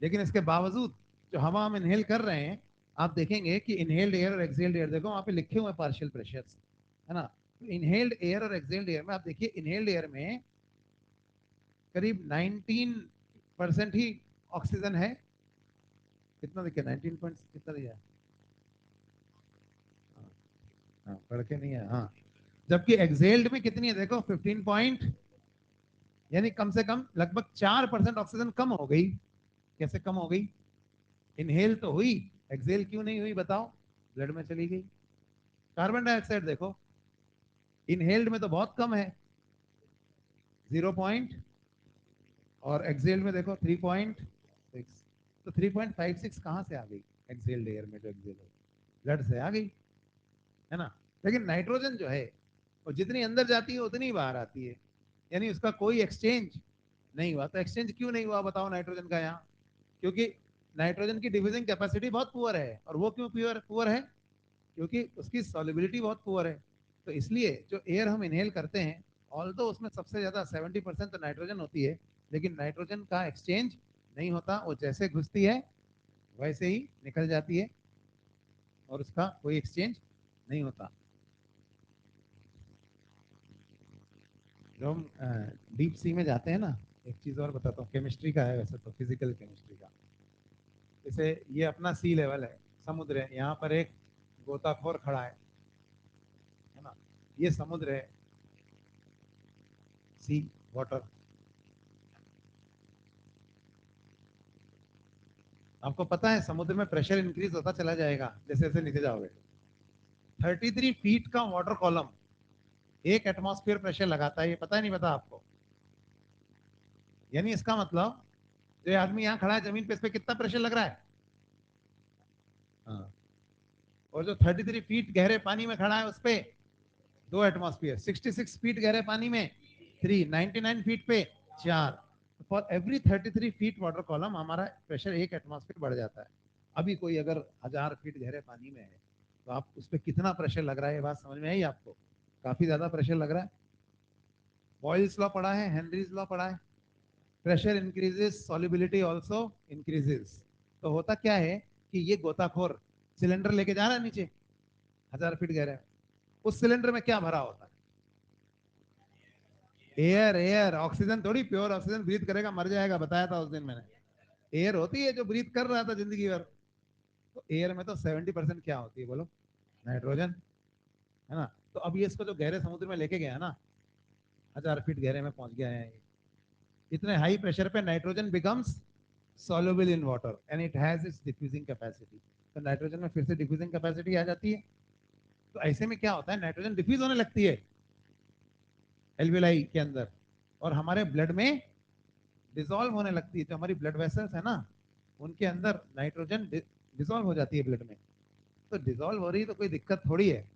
लेकिन इसके बावजूद जो हवा हम इनहेल कर रहे हैं, आप देखेंगे कि इनहेल्ड एयर और एक्सहेल्ड एयर, देखो वहां पे लिखे हुए पार्शियल प्रेशर्स, है ना। तो इनहेल्ड एयर और एक्सहेल्ड एयर में आप देखिए, इनहेल्ड एयर में करीब 19% ही ऑक्सीजन है। कितना देखिए, 19 पॉइंट कितना दिया है? हाँ, हाँ, पढ़ के नहीं है, हाँ। जबकि एक्सहेल्ड में कितनी है देखो, 15 पॉइंट, यानी कम से कम लगभग 4% ऑक्सीजन कम हो गई। कैसे कम हो गई? इनहेल तो हुई, एक्सहेल क्यों नहीं हुई बताओ? ब्लड में चली गई। कार्बन डाइऑक्साइड देखो, इनहेल्ड में तो बहुत कम है, 0 और एक्सहेल्ड में देखो 3.6। तो 3.56 कहां से आ गई? एक्सहेल्ड एयर में जो एक्सहेल है, ब्लड से आ गई, है ना। लेकिन नाइट्रोजन जो है वो जितनी अंदर जाती है उतनी बाहर आती है, यानी उसका कोई एक्सचेंज नहीं हुआ। तो एक्सचेंज क्यों नहीं हुआ बताओ नाइट्रोजन का यहाँ? क्योंकि नाइट्रोजन की डिफ्यूजिंग कैपेसिटी बहुत पुअर है। और वो क्यों पुअर पुअर है? क्योंकि उसकी सॉल्युबिलिटी बहुत पुअर है। तो इसलिए जो एयर हम इनहेल करते हैं, ऑल दो उसमें सबसे ज्यादा 70% तो नाइट्रोजन होती है, लेकिन नाइट्रोजन का एक्सचेंज नहीं होता। वो जैसे घुसती है वैसे ही निकल जाती है, और उसका कोई एक्सचेंज नहीं होता। जब हम डीप सी में जाते हैं ना, एक चीज और बताता हूँ, केमिस्ट्री का है वैसे तो, फिजिकल केमिस्ट्री का। जैसे ये अपना सी लेवल है, समुद्र है, यहाँ पर एक गोताखोर खड़ा है ना। ये समुद्र है, सी, वाटर। आपको पता है समुद्र में प्रेशर इंक्रीज होता चला जाएगा जैसे जैसे नीचे जाओगे। 33 फीट का वाटर कॉलम एक एटमॉस्फेयर प्रेशर लगाता है, ये पता है नहीं पता आपको? यानी इसका मतलब जो आदमी यहाँ खड़ा है जमीन पे, इस पे कितना प्रेशर लग रहा है? हाँ। और जो 33 फीट गहरे पानी में खड़ा है उस पे 2 एटमॉस्फेयर, 66 फीट गहरे पानी में 3, 99 फीट पे 4। For every 33 feet water column हमारा प्रेशर 1 एटमॉस्फेयर बढ़ जाता है। अभी कोई अगर 1000 फीट गहरे पानी में है, तो आप उस पर कितना प्रेशर लग रहा है, ये बात समझ में आई आपको? काफी ज्यादा प्रेशर लग रहा है। बॉयल्स लॉ पढ़ा है, हेनरीज लॉ पढ़ा है, pressure increases solubility also increases. तो होता क्या है कि ये गोताखोर सिलेंडर लेके जा रहा है नीचे 1000 फीट गहरे में, उस सिलेंडर में क्या भरा होता है? एयर। एयर, ऑक्सीजन थोड़ी, प्योर ऑक्सीजन ब्रीथ करेगा मर जाएगा, बताया था उस दिन मैंने। एयर होती है जो ब्रीथ कर रहा था जिंदगी भर। तो एयर में तो 70% क्या होती है बोलो? नाइट्रोजन, है ना। तो अब ये इसको जो गहरे समुद्र में लेके गया ना, 1000 फीट गहरे में पहुंच गया है, इतने हाई प्रेशर पे nitrogen becomes soluble in water and it has its diffusing capacity। तो नाइट्रोजन में फिर से डिफ्यूजिंग कैपेसिटी आ जाती है। तो ऐसे में क्या होता है, नाइट्रोजन डिफ्यूज होने लगती है एल्विलाई के अंदर, और हमारे ब्लड में डिसॉल्व होने लगती है। जो हमारी ब्लड वेसल्स है ना, उनके अंदर नाइट्रोजन डिसॉल्व हो जाती है ब्लड में। तो डिसॉल्व हो रही है तो कोई दिक्कत थोड़ी है।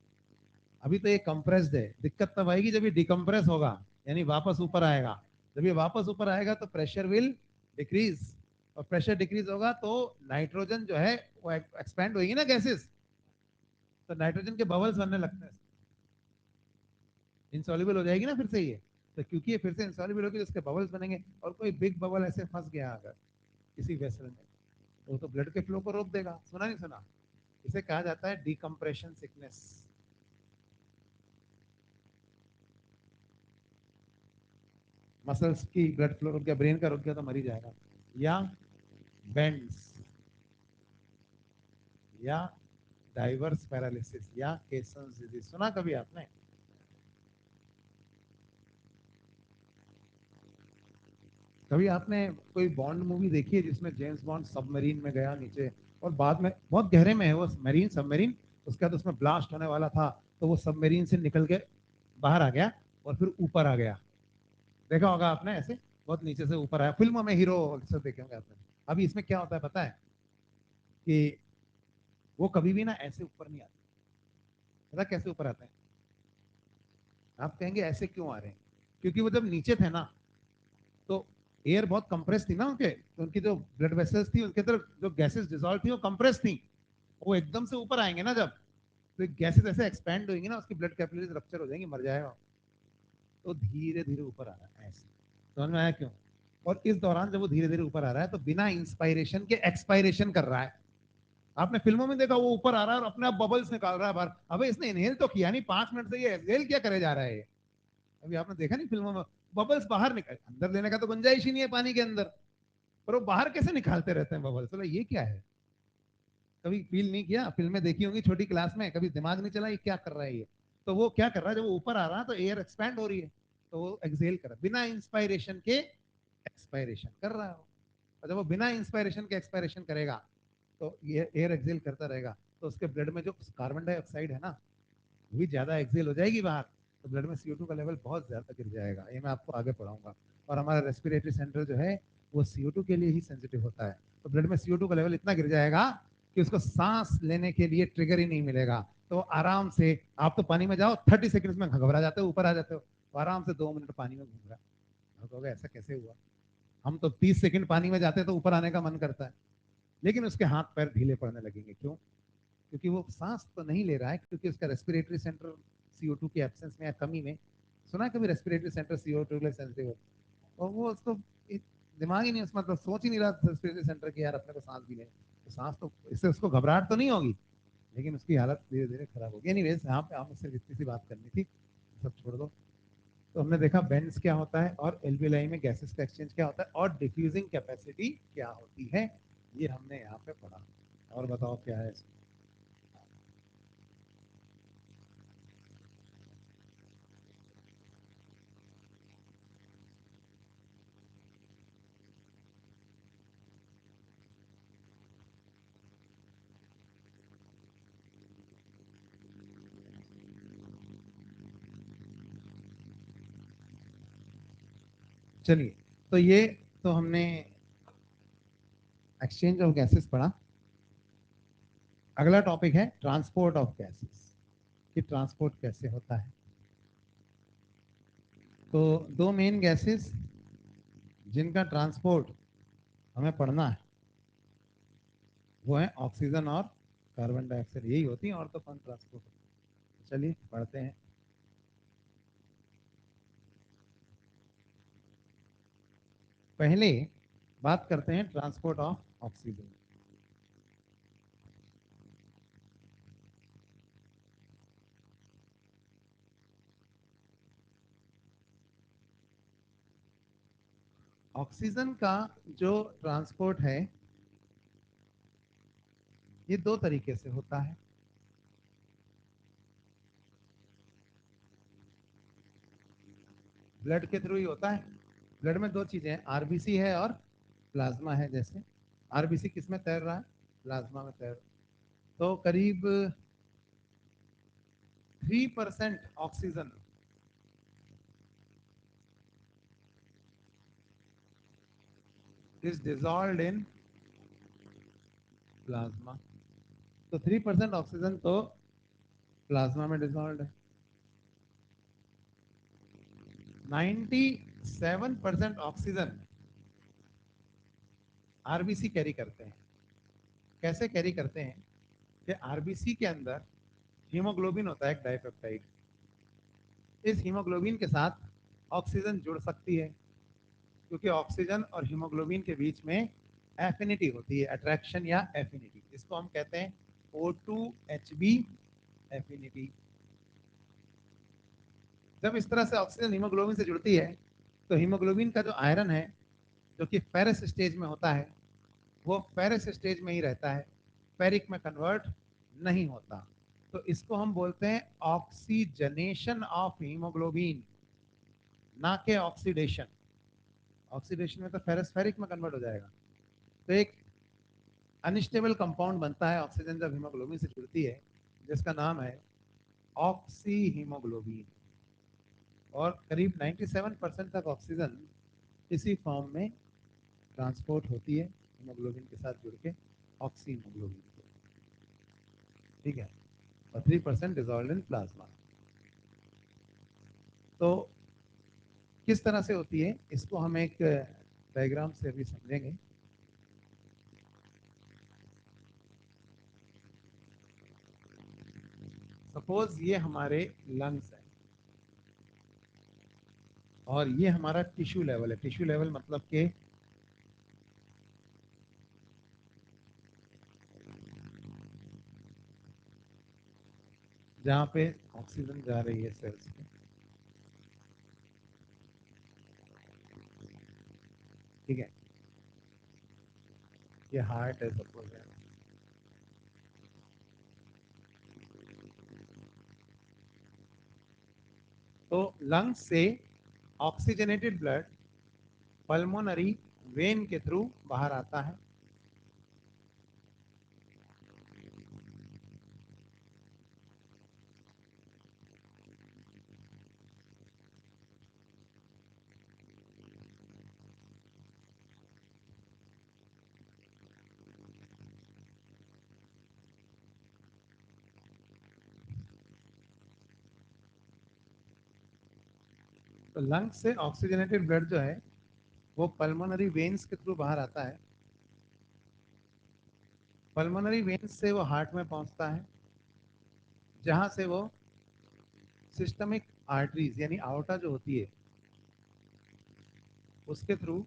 अभी तो ये कंप्रेस्ड है, दिक्कत तब आएगी जब ये डिकम्प्रेस होगा, यानी वापस ऊपर आएगा। जब ये वापस ऊपर आएगा तो प्रेशर विल डिक्रीज, और प्रेशर डिक्रीज होगा तो नाइट्रोजन जो है वो एक्सपैंड होगी ना गैसेस, तो नाइट्रोजन के बबल्स बनने लगते हैं, इंसॉल्युबल हो जाएगी ना फिर से ये। तो क्योंकि ये फिर से इंसॉल्युबल होगी तो इसके बबल्स बनेंगे, और कोई बिग बबल ऐसे फंस गया अगर किसी वेसल में, वो तो ब्लड के फ्लो को रोक देगा। सुना नहीं सुना? इसे कहा जाता है डिकम्प्रेशन सिकनेस। मसल्स की ब्लड फ्लो रुक गया, ब्रेन का रुक गया तो मर ही जाएगा। या बेंड्स, या डाइवर्स पैरालिसिस, या केसन्स डिजीज, सुना कभी आपने? कभी आपने कोई बॉन्ड मूवी देखी है जिसमें जेम्स बॉन्ड सबमरीन में गया नीचे, और बाद में बहुत गहरे में है वो मरीन, सबमरीन, उसके बाद उसमें ब्लास्ट होने वाला था, तो वो सबमरीन से निकल के बाहर आ गया और फिर ऊपर आ गया। देखा होगा आपने ऐसे, बहुत नीचे से ऊपर आया, फिल्मों में हीरो अक्सर देखे होंगे आपने। अभी इसमें क्या होता है पता है? कि वो कभी भी ना ऐसे ऊपर नहीं आते। पता कैसे ऊपर आते हैं? आप कहेंगे ऐसे क्यों आ रहे हैं? क्योंकि वो जब नीचे थे ना, तो एयर बहुत कंप्रेस थी ना उनके, तो उनकी जो ब्लड वेसल्स थी उनके अंदर जो गैसेस डिजोल्व थी वो कंप्रेस थी, वो एकदम से ऊपर आएंगे ना जब, तो गैसेस ऐसे एक्सपैंड होंगी ना, उसकी ब्लड कैपिलरीज रप्चर हो जाएंगी, मर जाएगा, तो धीरे धीरे ऊपर आ रहा है ऐसे। समझ में आया क्यों? और इस दौरान जब वो धीरे धीरे ऊपर आ रहा है तो बिना इंस्पायरेशन के एक्सपायरेशन कर रहा है। आपने फिल्मों में देखा, वो ऊपर आ रहा है और अपने आप बबल्स निकाल रहा है बाहर, अबे इसने इनहेल तो किया नहीं 5 मिनट से, ये एक्सहेल क्या करे जा रहा है? अभी आपने देखा नहीं फिल्मों में, बबल्स बाहर निकल, अंदर लेने का तो गुंजाइश ही नहीं है पानी के अंदर, पर वो बाहर कैसे निकालते रहते हैं बबल्स, बोला ये क्या है? कभी फील नहीं किया? फिल्में देखी होंगी छोटी क्लास में, कभी दिमाग नहीं चला ये क्या कर रहा है ये? तो वो क्या कर रहा है, जब वो ऊपर आ रहा है तो एयर एक्सपैंड हो रही है, तो वो एक्सहेल कर रहा है, बिना इंस्पायरेशन के एक्सपायरेशन कर रहा है। और जब वो बिना इंस्पायरेशन के एक्सपायरेशन करेगा तो ये एयर एक्सहेल करता रहेगा, तो उसके ब्लड में जो कार्बन डाइऑक्साइड है ना, वो भी ज्यादा एक्सहेल हो जाएगी बाहर, तो ब्लड में CO2 का लेवल बहुत ज्यादा गिर जाएगा, ये मैं आपको आगे पढ़ाऊंगा। और हमारा रेस्पिरेटरी सेंटर जो है वो CO2 के लिए ही सेंसिटिव होता है, तो ब्लड में CO2 का लेवल इतना गिर जाएगा कि उसको सांस लेने के लिए ट्रिगर ही नहीं मिलेगा, तो आराम से आप तो पानी में जाओ 30 सेकंड्स में घबरा जाते हो, ऊपर आ जाते हो, तो आराम से 2 मिनट पानी में घूम रहा है, तो ऐसा कैसे हुआ? हम तो 30 सेकंड पानी में जाते हैं तो ऊपर आने का मन करता है, लेकिन उसके हाथ पैर ढीले पड़ने लगेंगे, क्यों? क्योंकि वो सांस तो नहीं ले रहा है, क्योंकि उसका रेस्पिरेटरी सेंटर CO2 की एब्सेंस में या कमी में, सुना कभी रेस्पिरेटरी सेंटर CO2 के लिए सेंसिटिव हो, और वो उसको दिमाग ही नहीं, उसमें मतलब सोच ही नहीं रहा रेस्पिरेटरी सेंटर की यार अपने को सांस भी ले, तो सांस तो इससे उसको घबराहट तो नहीं होगी, लेकिन उसकी हालत धीरे धीरे खराब होगी। एनीवेज, यहाँ पे हम सिर्फ इतनी सी बात करनी थी, सब छोड़ दो। तो हमने देखा बेंड्स क्या होता है और एल्विलाई में गैसेस का एक्सचेंज क्या होता है और डिफ्यूजिंग कैपेसिटी क्या होती है, ये हमने यहाँ पे पढ़ा। और बताओ क्या है इसमें? चलिए, तो ये तो हमने एक्सचेंज ऑफ गैसेस पढ़ा। अगला टॉपिक है ट्रांसपोर्ट ऑफ गैसेस, कि ट्रांसपोर्ट कैसे होता है। तो दो मेन गैसेस जिनका ट्रांसपोर्ट हमें पढ़ना है वो है ऑक्सीजन और कार्बन डाइऑक्साइड, यही होती है, और तो कौन ट्रांसपोर्ट। चलिए पढ़ते हैं। पहले बात करते हैं ट्रांसपोर्ट ऑफ ऑक्सीजन। ऑक्सीजन का जो ट्रांसपोर्ट है ये दो तरीके से होता है। ब्लड के थ्रू ही होता है। ब्लड में दो चीजें हैं, RBC है और प्लाज्मा है। जैसे RBC किस में तैर रहा है? प्लाज्मा में तैर रहा है। तो करीब 3% oxygen is dissolve in plasma. तो 3% ऑक्सीजन तो प्लाज्मा में डिजॉल्व है। 97% ऑक्सीजन RBC कैरी करते हैं। कैसे कैरी करते हैं? कि RBC के अंदर हीमोग्लोबिन होता है एक डाइपेप्टाइड, इस हीमोग्लोबिन के साथ ऑक्सीजन जुड़ सकती है, क्योंकि ऑक्सीजन और हीमोग्लोबिन के बीच में एफिनिटी होती है, अट्रैक्शन या एफिनिटी, इसको हम कहते हैं O2Hb एफिनिटी। जब इस तरह से ऑक्सीजन हीमोग्लोबिन से जुड़ती है तो हीमोग्लोबिन का जो आयरन है, जो कि फेरस स्टेज में होता है, वो फेरस स्टेज में ही रहता है, फेरिक में कन्वर्ट नहीं होता। तो इसको हम बोलते हैं ऑक्सीजनेशन ऑफ हीमोग्लोबिन, ना के ऑक्सीडेशन। ऑक्सीडेशन में तो फेरस फेरिक में कन्वर्ट हो जाएगा। तो एक अनस्टेबल कंपाउंड बनता है ऑक्सीजन जब हीमोग्लोबिन से जुड़ती है, जिसका नाम है ऑक्सी हीमोग्लोबिन। और करीब 97% तक ऑक्सीजन इसी फॉर्म में ट्रांसपोर्ट होती है हीमोग्लोबिन के साथ जुड़ के, ऑक्सी हीमोग्लोबिन। ठीक है। और 3% डिजॉल्व इन प्लाज्मा। तो किस तरह से होती है इसको हम एक डायग्राम से अभी समझेंगे। सपोज ये हमारे लंग्स है और ये हमारा टिश्यू लेवल है। टिश्यू लेवल मतलब कि जहाँ पे ऑक्सीजन जा रही है सेल्स में, ठीक है। ये हार्ट है सपोज है। तो लंग्स से ऑक्सीजनेटेड ब्लड पल्मोनरी वेन के थ्रू बाहर आता है। तो लंग्स से ऑक्सीजनेटेड ब्लड जो है वो पल्मोनरी वेन्स के थ्रू बाहर आता है। पल्मोनरी वेन्स से वो हार्ट में पहुंचता है, जहां से वो सिस्टमिक आर्टरीज यानी आर्टरी जो होती है उसके थ्रू,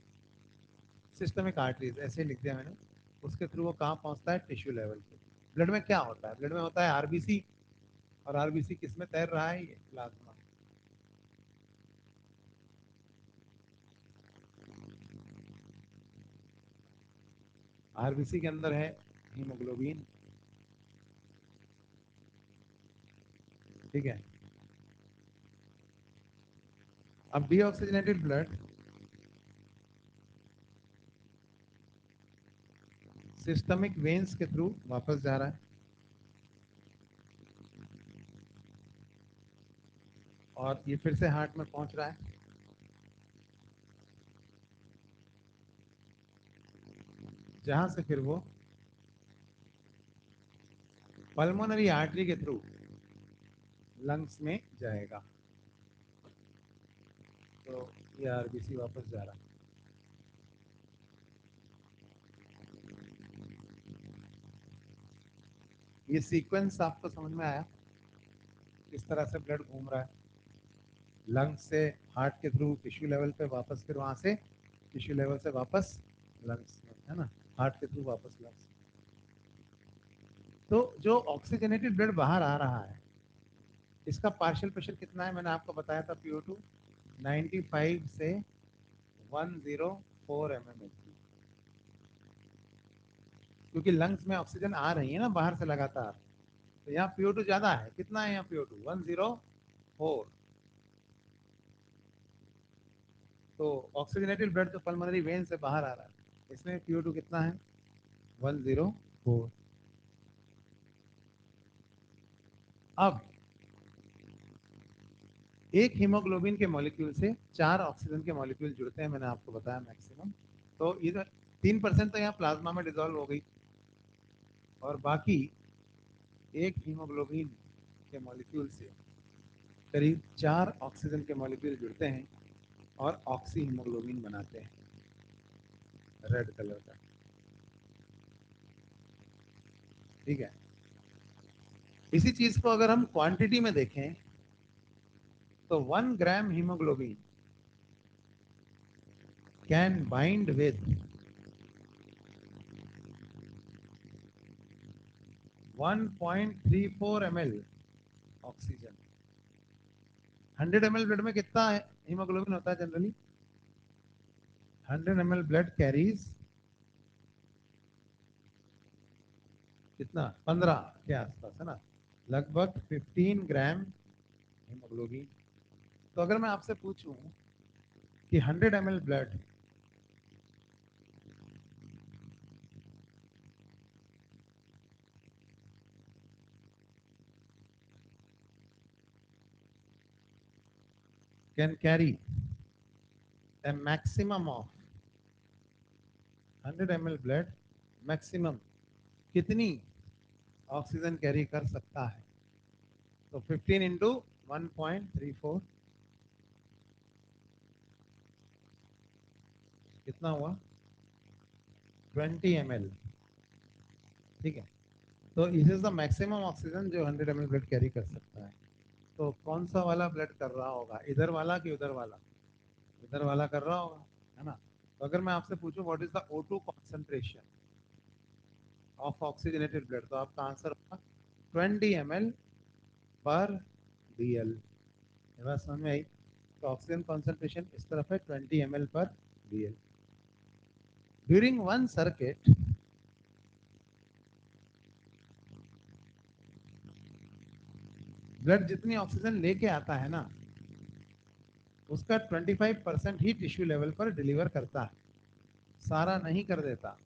सिस्टमिक आर्टरीज ऐसे लिख दिया मैंने, उसके थ्रू वो कहाँ पहुंचता है, टिश्यू लेवल पे। ब्लड में क्या होता है, ब्लड में होता है आरबीसी, और आरबीसी किस में तैर रहा है, ये प्लाज्मा। आरबीसी के अंदर है हीमोग्लोबिन, ठीक है। अब डीऑक्सीजनेटेड ब्लड सिस्टमिक वेन्स के थ्रू वापस जा रहा है और ये फिर से हार्ट में पहुंच रहा है, जहां से फिर वो पल्मोनरी आर्टरी के थ्रू लंग्स में जाएगा। तो ये आरबीसी वापस जा रहा है। ये सीक्वेंस आपको समझ में आया, किस तरह से ब्लड घूम रहा है लंग्स से हार्ट के थ्रू टिश्यू लेवल पे वापस, फिर वहां से टिश्यू लेवल से वापस लंग्स में, है ना, हार्ट के थ्रू वापस लंग्स। तो जो ऑक्सीजनेटेड ब्लड बाहर आ रहा है इसका पार्शियल प्रेशर कितना है, मैंने आपको बताया था PO2 95 से 104 mm, क्योंकि लंग्स में ऑक्सीजन आ रही है ना बाहर से लगातार। तो यहाँ PO2 ज्यादा है, कितना है यहाँ PO2 104। तो ऑक्सीजनेटेड ब्लड तो पल्मोनरी वेन से बाहर आ रहा है, इसमें PO2 कितना है 104। अब एक हीमोग्लोबिन के मॉलिक्यूल से 4 ऑक्सीजन के मॉलिक्यूल जुड़ते हैं, मैंने आपको बताया मैक्सिमम। तो ये 3% तो यहाँ प्लाज्मा में डिजोल्व हो गई, और बाकी एक हीमोग्लोबिन के मॉलिक्यूल से करीब 4 ऑक्सीजन के मॉलिक्यूल जुड़ते हैं और ऑक्सी हीमोग्लोबिन बनाते हैं, रेड कलर का, ठीक है। इसी चीज को अगर हम क्वांटिटी में देखें तो 1 ग्राम haemoglobin can bind with 1.34 ml oxygen. 100 ml blood में कितना हीमोग्लोबिन होता है जनरली, 100 ml ब्लड कैरीज कितना, 15 के आसपास, है ना, लगभग 15 ग्राम हीमोग्लोबिन। तो अगर मैं आपसे पूछूं कि 100 ml blood can carry a maximum of 100 ml blood maximum कितनी ऑक्सीजन कैरी कर सकता है, तो 15 इंटू 1.34 कितना हुआ 20 ml, ठीक है। तो इस इज द मैक्सिमम ऑक्सीजन जो 100 ml ब्लड कैरी कर सकता है। तो कौन सा वाला ब्लड कर रहा होगा, इधर वाला कि उधर वाला? इधर वाला कर रहा होगा, है ना। तो अगर मैं आपसे पूछूं what is the O2 concentration of oxygenated blood, तो आपका आंसर होगा 20 ml पर DL। ये बात समझ में आई? तो ऑक्सीजन कॉन्सेंट्रेशन इस तरफ है 20 ml पर DL। During one circuit blood जितनी ऑक्सीजन लेके आता है ना, उसका 25% ही टिश्यू लेवल पर डिलीवर करता है, सारा नहीं कर देता।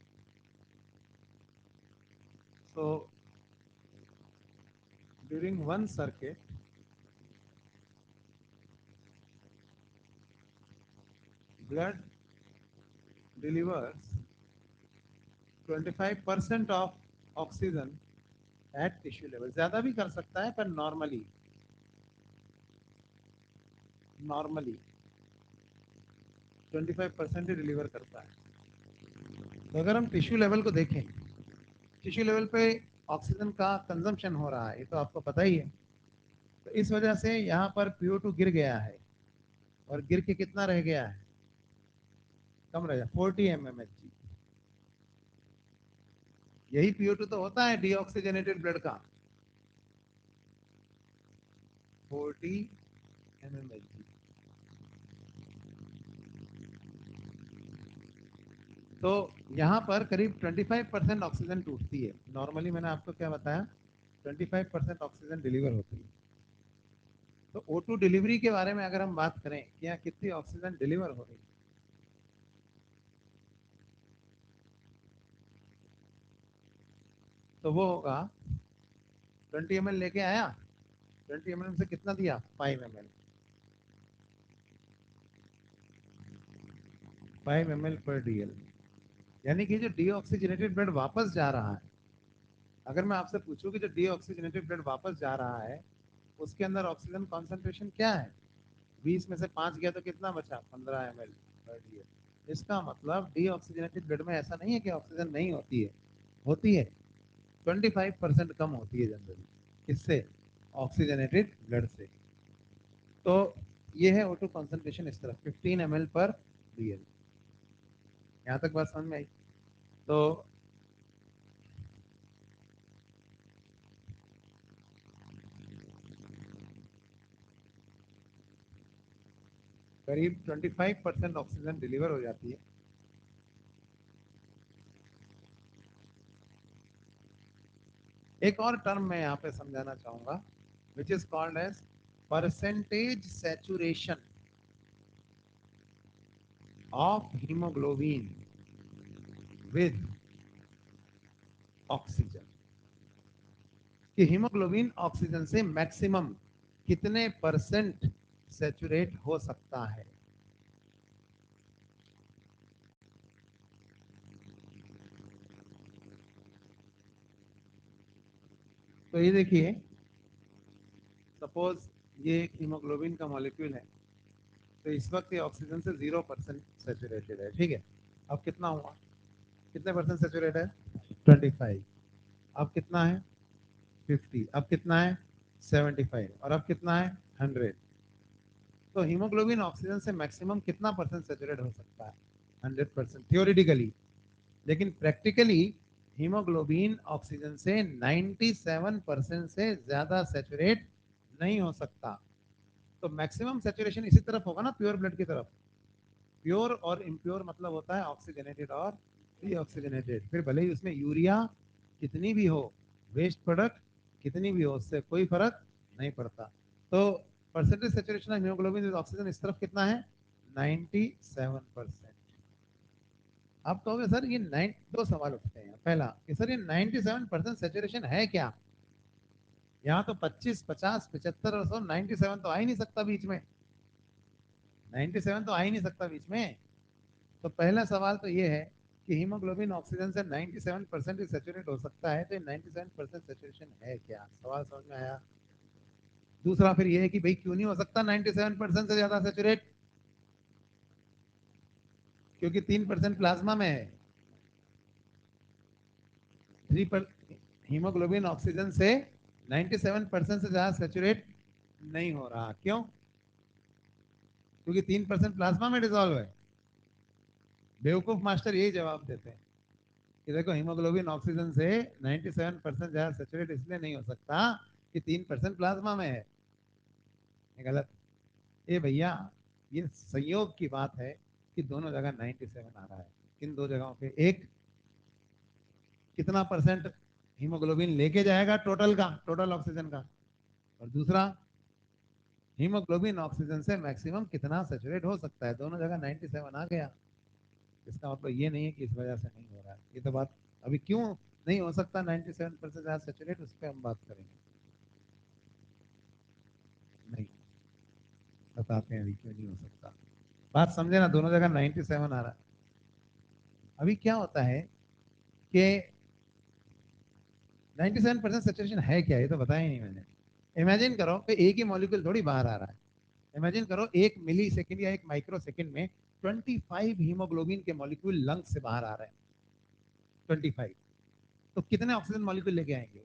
So during one circuit blood delivers 25% of oxygen at tissue level. ज्यादा भी कर सकता है पर नॉर्मली नॉर्मली 25% ही डिलीवर करता है। तो अगर हम टिश्यू लेवल को देखें, टिश्यू लेवल पे ऑक्सीजन का कंजम्पशन हो रहा है, ये तो आपको पता ही है। तो इस वजह से यहाँ पर PO2 गिर गया है, और गिर के कितना रह गया है, कम रह गया 40 mmHg। यही PO2 तो होता है डीऑक्सीजनेटेड ब्लड का, 40 mmHg। तो यहाँ पर करीब 25% ऑक्सीजन टूटती है। नॉर्मली मैंने आपको क्या बताया, 25% ऑक्सीजन डिलीवर होती है। तो O2 डिलीवरी के बारे में अगर हम बात करें कि यहाँ कितनी ऑक्सीजन डिलीवर हो रही है, तो वो होगा 20 ml लेके आया, 20 ml से कितना दिया 5 ml, 5 ml पर DL। यानी कि जो डीऑक्सीजनेटेड ब्लड वापस जा रहा है, अगर मैं आपसे पूछूं कि जो डीऑक्सीजनेटेड ब्लड वापस जा रहा है उसके अंदर ऑक्सीजन कॉन्सेंट्रेशन क्या है, 20 में से 5 गया तो कितना बचा 15 ml पर DL। इसका मतलब डीऑक्सीजनेटेड ब्लड में ऐसा नहीं है कि ऑक्सीजन नहीं होती है, होती है, 25% कम होती है जनरली। किससे? ऑक्सीजनेटेड ब्लड से। तो ये है O2 कॉन्सेंट्रेशन इस तरफ 15 ml पर DL। यहाँ तक बात समझ में आई? तो करीब 25% ऑक्सीजन डिलीवर हो जाती है। एक और टर्म मैं यहाँ पे समझाना चाहूंगा, which is called as percentage saturation of haemoglobin with oxygen. कि हीमोग्लोबिन ऑक्सीजन से मैक्सिमम कितने परसेंट सैचुरेट हो सकता है। तो ये देखिए, सपोज ये एक हीमोग्लोबिन का मॉलिक्यूल है, तो इस वक्त ये ऑक्सीजन से 0% सेचुरेटेड है, ठीक है। अब कितना हुआ, कितने परसेंट सेचुरेट है 25। अब कितना है 50, अब कितना है 75, और अब कितना है 100। तो हीमोग्लोबिन ऑक्सीजन से मैक्सिमम कितना परसेंट सेचुरेट हो सकता है 100% थियोरिटिकली। लेकिन प्रैक्टिकली हीमोग्लोबिन ऑक्सीजन से 97% से ज्यादा सेचुरेट नहीं हो सकता। तो मैक्सिमम सेचुरेशन इसी तरफ होगा ना, प्योर ब्लड की तरफ। प्योर और इम्प्योर मतलब होता है ऑक्सीजनेटेड और डीऑक्सीजनेटेड। फिर भले ही उसमें यूरिया कितनी भी हो, वेस्ट प्रोडक्ट कितनी भी हो, उससे कोई फर्क नहीं पड़ता। तो percentage saturation of haemoglobin with oxygen इस तरफ कितना है 97%। आप कहोगे सर ये 2 सवाल उठते हैं। पहला कि सर ये 97% सेचुरेशन है क्या, यहाँ तो 25 50 75 और 100, 97 तो आ ही नहीं सकता बीच में, 97 तो आ ही नहीं सकता बीच में। तो पहला सवाल तो ये है कि हीमोग्लोबिन ऑक्सीजन से 97% ही सेचुरेट हो सकता है, तो 97% सेचुरेशन है क्या, सवाल समझ में आया? दूसरा फिर ये है कि भाई क्यों नहीं हो सकता 97% से ज्यादा सेचुरेट। क्योंकि 3% प्लाज्मा में है, 3 हीमोग्लोबिन ऑक्सीजन से 97% से ज्यादा सैचुरेट नहीं हो रहा। क्यों? क्योंकि 3% प्लाज्मा में डिसॉल्व है। बेवकूफ मास्टर यही जवाब देते हैं कि देखो हीमोग्लोबिन ऑक्सीजन से 97% ज्यादा सैचुरेट इसलिए नहीं हो सकता कि 3% प्लाज्मा में है। ये गलत। ये भैया ये संयोग की बात है कि दोनों जगह 97 आ रहा है। किन दो जगहों पे? एक, कितना परसेंट हीमोग्लोबिन लेके जाएगा टोटल का, टोटल ऑक्सीजन का, और दूसरा हीमोग्लोबिन ऑक्सीजन से मैक्सिमम कितना सैचुरेट हो सकता है। दोनों जगह 97 आ गया। इसका मतलब ये नहीं है कि इस वजह से नहीं हो रहा है। ये तो बात अभी क्यों नहीं हो सकता 97% ज्यादा सैचुरेट, उस पर हम बात करेंगे। नहीं बताते हैं अभी क्यों नहीं हो सकता। बात समझे ना, दोनों जगह 97 आ रहा है। अभी क्या होता है कि 97% सैचुरेशन है क्या, ये तो बताया ही नहीं मैंने। इमेजिन करो कि एक ही मॉलिक्यूल थोड़ी बाहर आ रहा है। इमेजिन करो 1 मिली सेकेंड या 1 माइक्रो सेकेंड में 25 हीमोग्लोबिन के मॉलिक्यूल लंग्स से बाहर आ रहे हैं। 25, तो कितने ऑक्सीजन मॉलिक्यूल लेके आएंगे?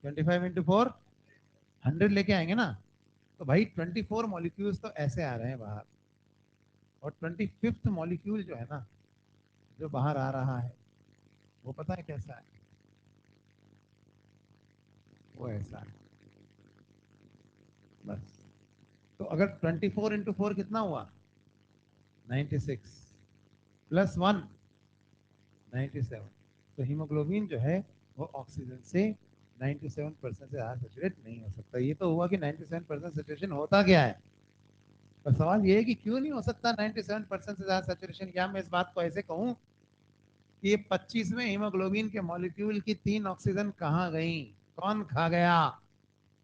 25 × 4 100 लेके आएंगे ना। तो भाई 24 मॉलिक्यूल्स तो ऐसे आ रहे हैं बाहर, और 25th मॉलिक्यूल जो है ना, जो बाहर आ रहा है, वो पता है कैसा है? वो ऐसा है बस। तो अगर 24 × 4 कितना हुआ? 96 प्लस 1 97। तो हीमोग्लोबिन जो है वो ऑक्सीजन से 97% से ज़्यादा सैचुरेट नहीं हो सकता। ये तो हुआ कि 97% सैचुरेशन होता क्या है, पर सवाल ये है कि क्यों नहीं हो सकता 97% से ज़्यादा सैचुरेशन। या मैं इस बात को ऐसे कहूँ कि ये 25वें हीमोग्लोबिन के मॉलिक्यूल की 3 ऑक्सीजन कहाँ गई? कौन खा गया?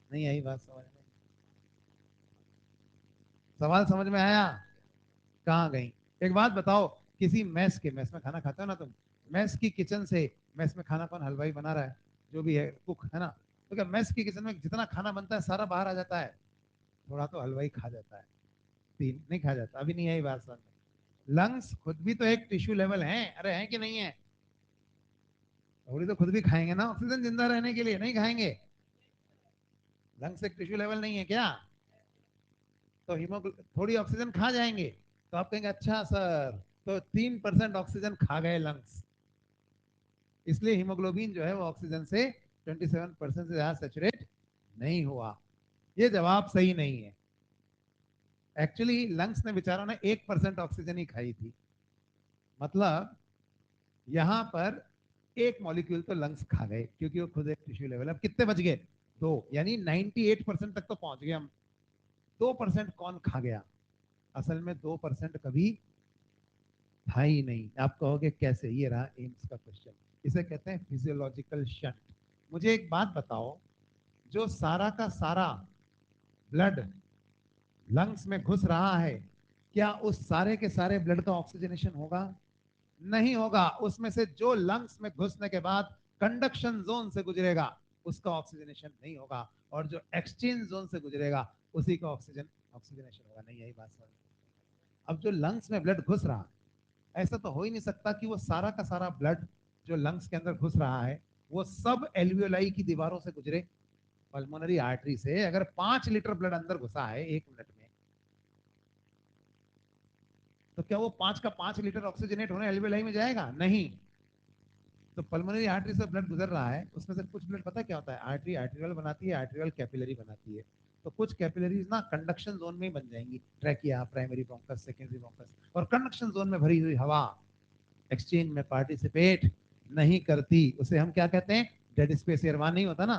नहीं आई बात समझ में? सवाल समझ में आया? कहाँ गई? एक बात बताओ, किसी मेस में खाना खाते हो ना तुम, मेस की किचन से, मेस में खाना कौन, हलवाई बना रहा है, जो भी है कुक है ना, तो क्या मेस की किचन में जितना खाना बनता है सारा बाहर आ जाता है? थोड़ा तो हलवाई खा जाता है, तीन नहीं खा जाता। अभी नहीं आई बात समझ में? लंग्स खुद भी तो एक टिश्यू लेवल है, अरे है कि नहीं है? थोड़ी तो खुद भी खाएंगे ना ऑक्सीजन जिंदा रहने के लिए, नहीं खाएंगे? लंग्स एक टिश्यू लेवल नहीं है क्या? तो हीमोग्लोबिन थोड़ी ऑक्सीजन खा जाएंगे, तो आप कहेंगे अच्छा सर, तो 3% ऑक्सीजन खा गए लंग्स, इसलिए हीमोग्लोबिन जो है वो ऑक्सीजन से 27% से ज्यादा सैचुरेट नहीं हुआ। ये जवाब सही नहीं है। एक्चुअली लंग्स ने बेचारों ने 1% ऑक्सीजन ही खाई थी। मतलब यहां पर एक मॉलिक्यूल तो लंग्स खा गए क्योंकि वो खुद एक टिश्यू लेवल। अब कितने बच गए? दो, यानी 98% तक तो पहुंच गए हम। 2% कौन खा गया? असल में 2% कभी था ही नहीं। आप कहोगे कैसे? ये रहा एम्स का क्वेश्चन। इसे कहते हैं फिजियोलॉजिकल शंट। मुझे एक बात बताओ, जो सारा का सारा ब्लड लंग्स में घुस रहा है, क्या उस सारे के सारे ब्लड का ऑक्सीजनेशन होगा? नहीं होगा। उसमें से जो लंग्स में घुसने के बाद कंडक्शन जोन से गुजरेगा उसका ऑक्सीजनेशन नहीं होगा, और जो एक्सचेंज जोन से गुजरेगा उसी का ऑक्सीजनेशन होगा। नहीं, यही बात समझ। अब जो लंग्स में ब्लड घुस रहा है, ऐसा तो हो ही नहीं सकता कि वो सारा का सारा ब्लड जो लंग्स के अंदर घुस रहा है वो सब एल्वियोलाई की दीवारों से गुजरे। पल्मोनरी आर्टरी से अगर 5 लीटर ब्लड अंदर घुसा है 1 मिनट में, तो क्या वो 5 का 5 लीटर ऑक्सीजनेट होने एल्वियोलाई में जाएगा? नहीं। तो पल्मोनरी आर्टरी से ब्लड गुजर रहा है, उसमें से कुछ ब्लड पता है क्या होता है? आर्टरी आर्टेरियल बनाती है, आर्टेरियल कैपिलरी बनाती है। तो कुछ कैपिलरीज ना कंडक्शन जोन में ही बन जाएंगी, trachea, primary bronchus, secondary bronchus, और कंडक्शन जोन में भरी हुई हवा एक्सचेंज में पार्टिसिपेट नहीं करती। उसे हम क्या कहते हैं? Dead space air. वहां नहीं होता ना।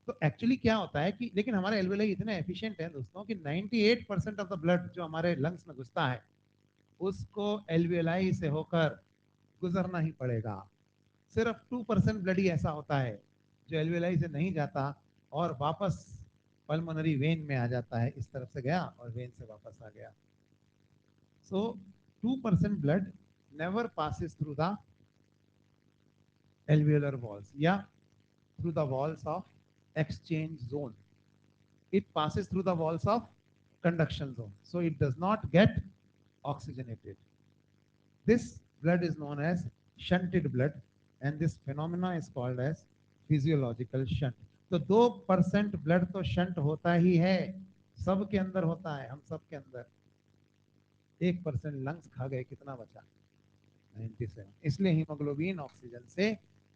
तो एक्चुअली क्या होता है कि, लेकिन हमारे एल्वेलाई इतने एफिशिएंट हैं दोस्तों कि 98% ऑफ द ब्लड जो हमारे लंग्स में घुसता है उसको एल्वेलाई से होकर गुजरना ही पड़ेगा। सिर्फ 2% ब्लड ही ऐसा होता है जो एल्वेलाई से नहीं जाता और वापस पल्मोनरी वेन में आ जाता है। इस तरफ से गया और वेन से वापस आ गया। सो 2% blood never passes through the alveolar walls, yeah, through the walls of exchange zone. It passes through the walls of conduction zone, so it does not get oxygenated. This blood is known as shunted blood and this phenomena is called as physiological shunt. तो 2% blood तो shunt होता ही है, सबके अंदर होता है, हम सबके अंदर। 1% लंग्स खा गए, कितना बचा? 97। इसलिए हीमोग्लोबिन ऑक्सीजन से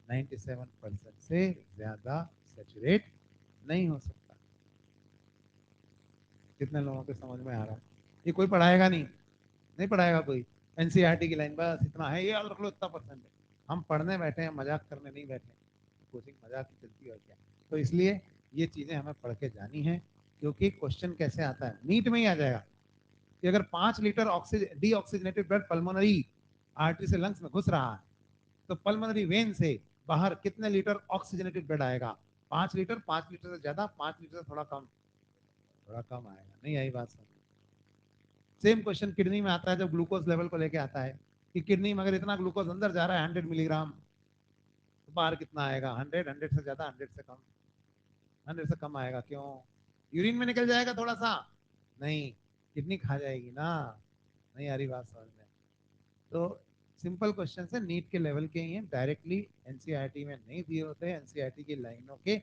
97% से ज्यादा सैचुरेट नहीं हो सकता। कितने लोगों को समझ में आ रहा है? ये कोई पढ़ाएगा नहीं, नहीं पढ़ाएगा कोई। एनसीईआरटी की लाइन बस इतना है, ये याद रख लो, इतना परसेंट है। हम पढ़ने बैठे हैं, मजाक करने नहीं बैठे। कोचिंग मजाक की चलती है और क्या। तो इसलिए ये चीजें हमें पढ़ के जानी है, क्योंकि क्वेश्चन कैसे आता है, नीट में ही आ जाएगा कि अगर 5 litre oxygen deoxygenated blood pulmonary artery से लंग्स में घुस रहा है, तो पल्मोनरी वेन से बाहर कितने लीटर ऑक्सीजनेटेड ब्लड आएगा? 5 लीटर। 5 लीटर से ज्यादा, 5 लीटर से थोड़ा कम, थोड़ा कम आएगा। नहीं आई बात समझ? सेम क्वेश्चन किडनी में आता है, जब ग्लूकोज लेवल को लेके आता है कि किडनी में अगर इतना ग्लूकोज अंदर जा रहा है 100 मिलीग्राम, तो बाहर कितना आएगा? 100, 100 से ज्यादा, 100 से कम, 100 से कम आएगा। क्यों? यूरिन में निकल जाएगा थोड़ा सा? नहीं, किडनी खा जाएगी ना। नहीं आ रही बात समझ में? तो सिंपल क्वेश्चन है, नीट के लेवल के ही हैं, डायरेक्टली एनसीईआरटी में नहीं दिए होते, एनसीईआरटी की लाइनों के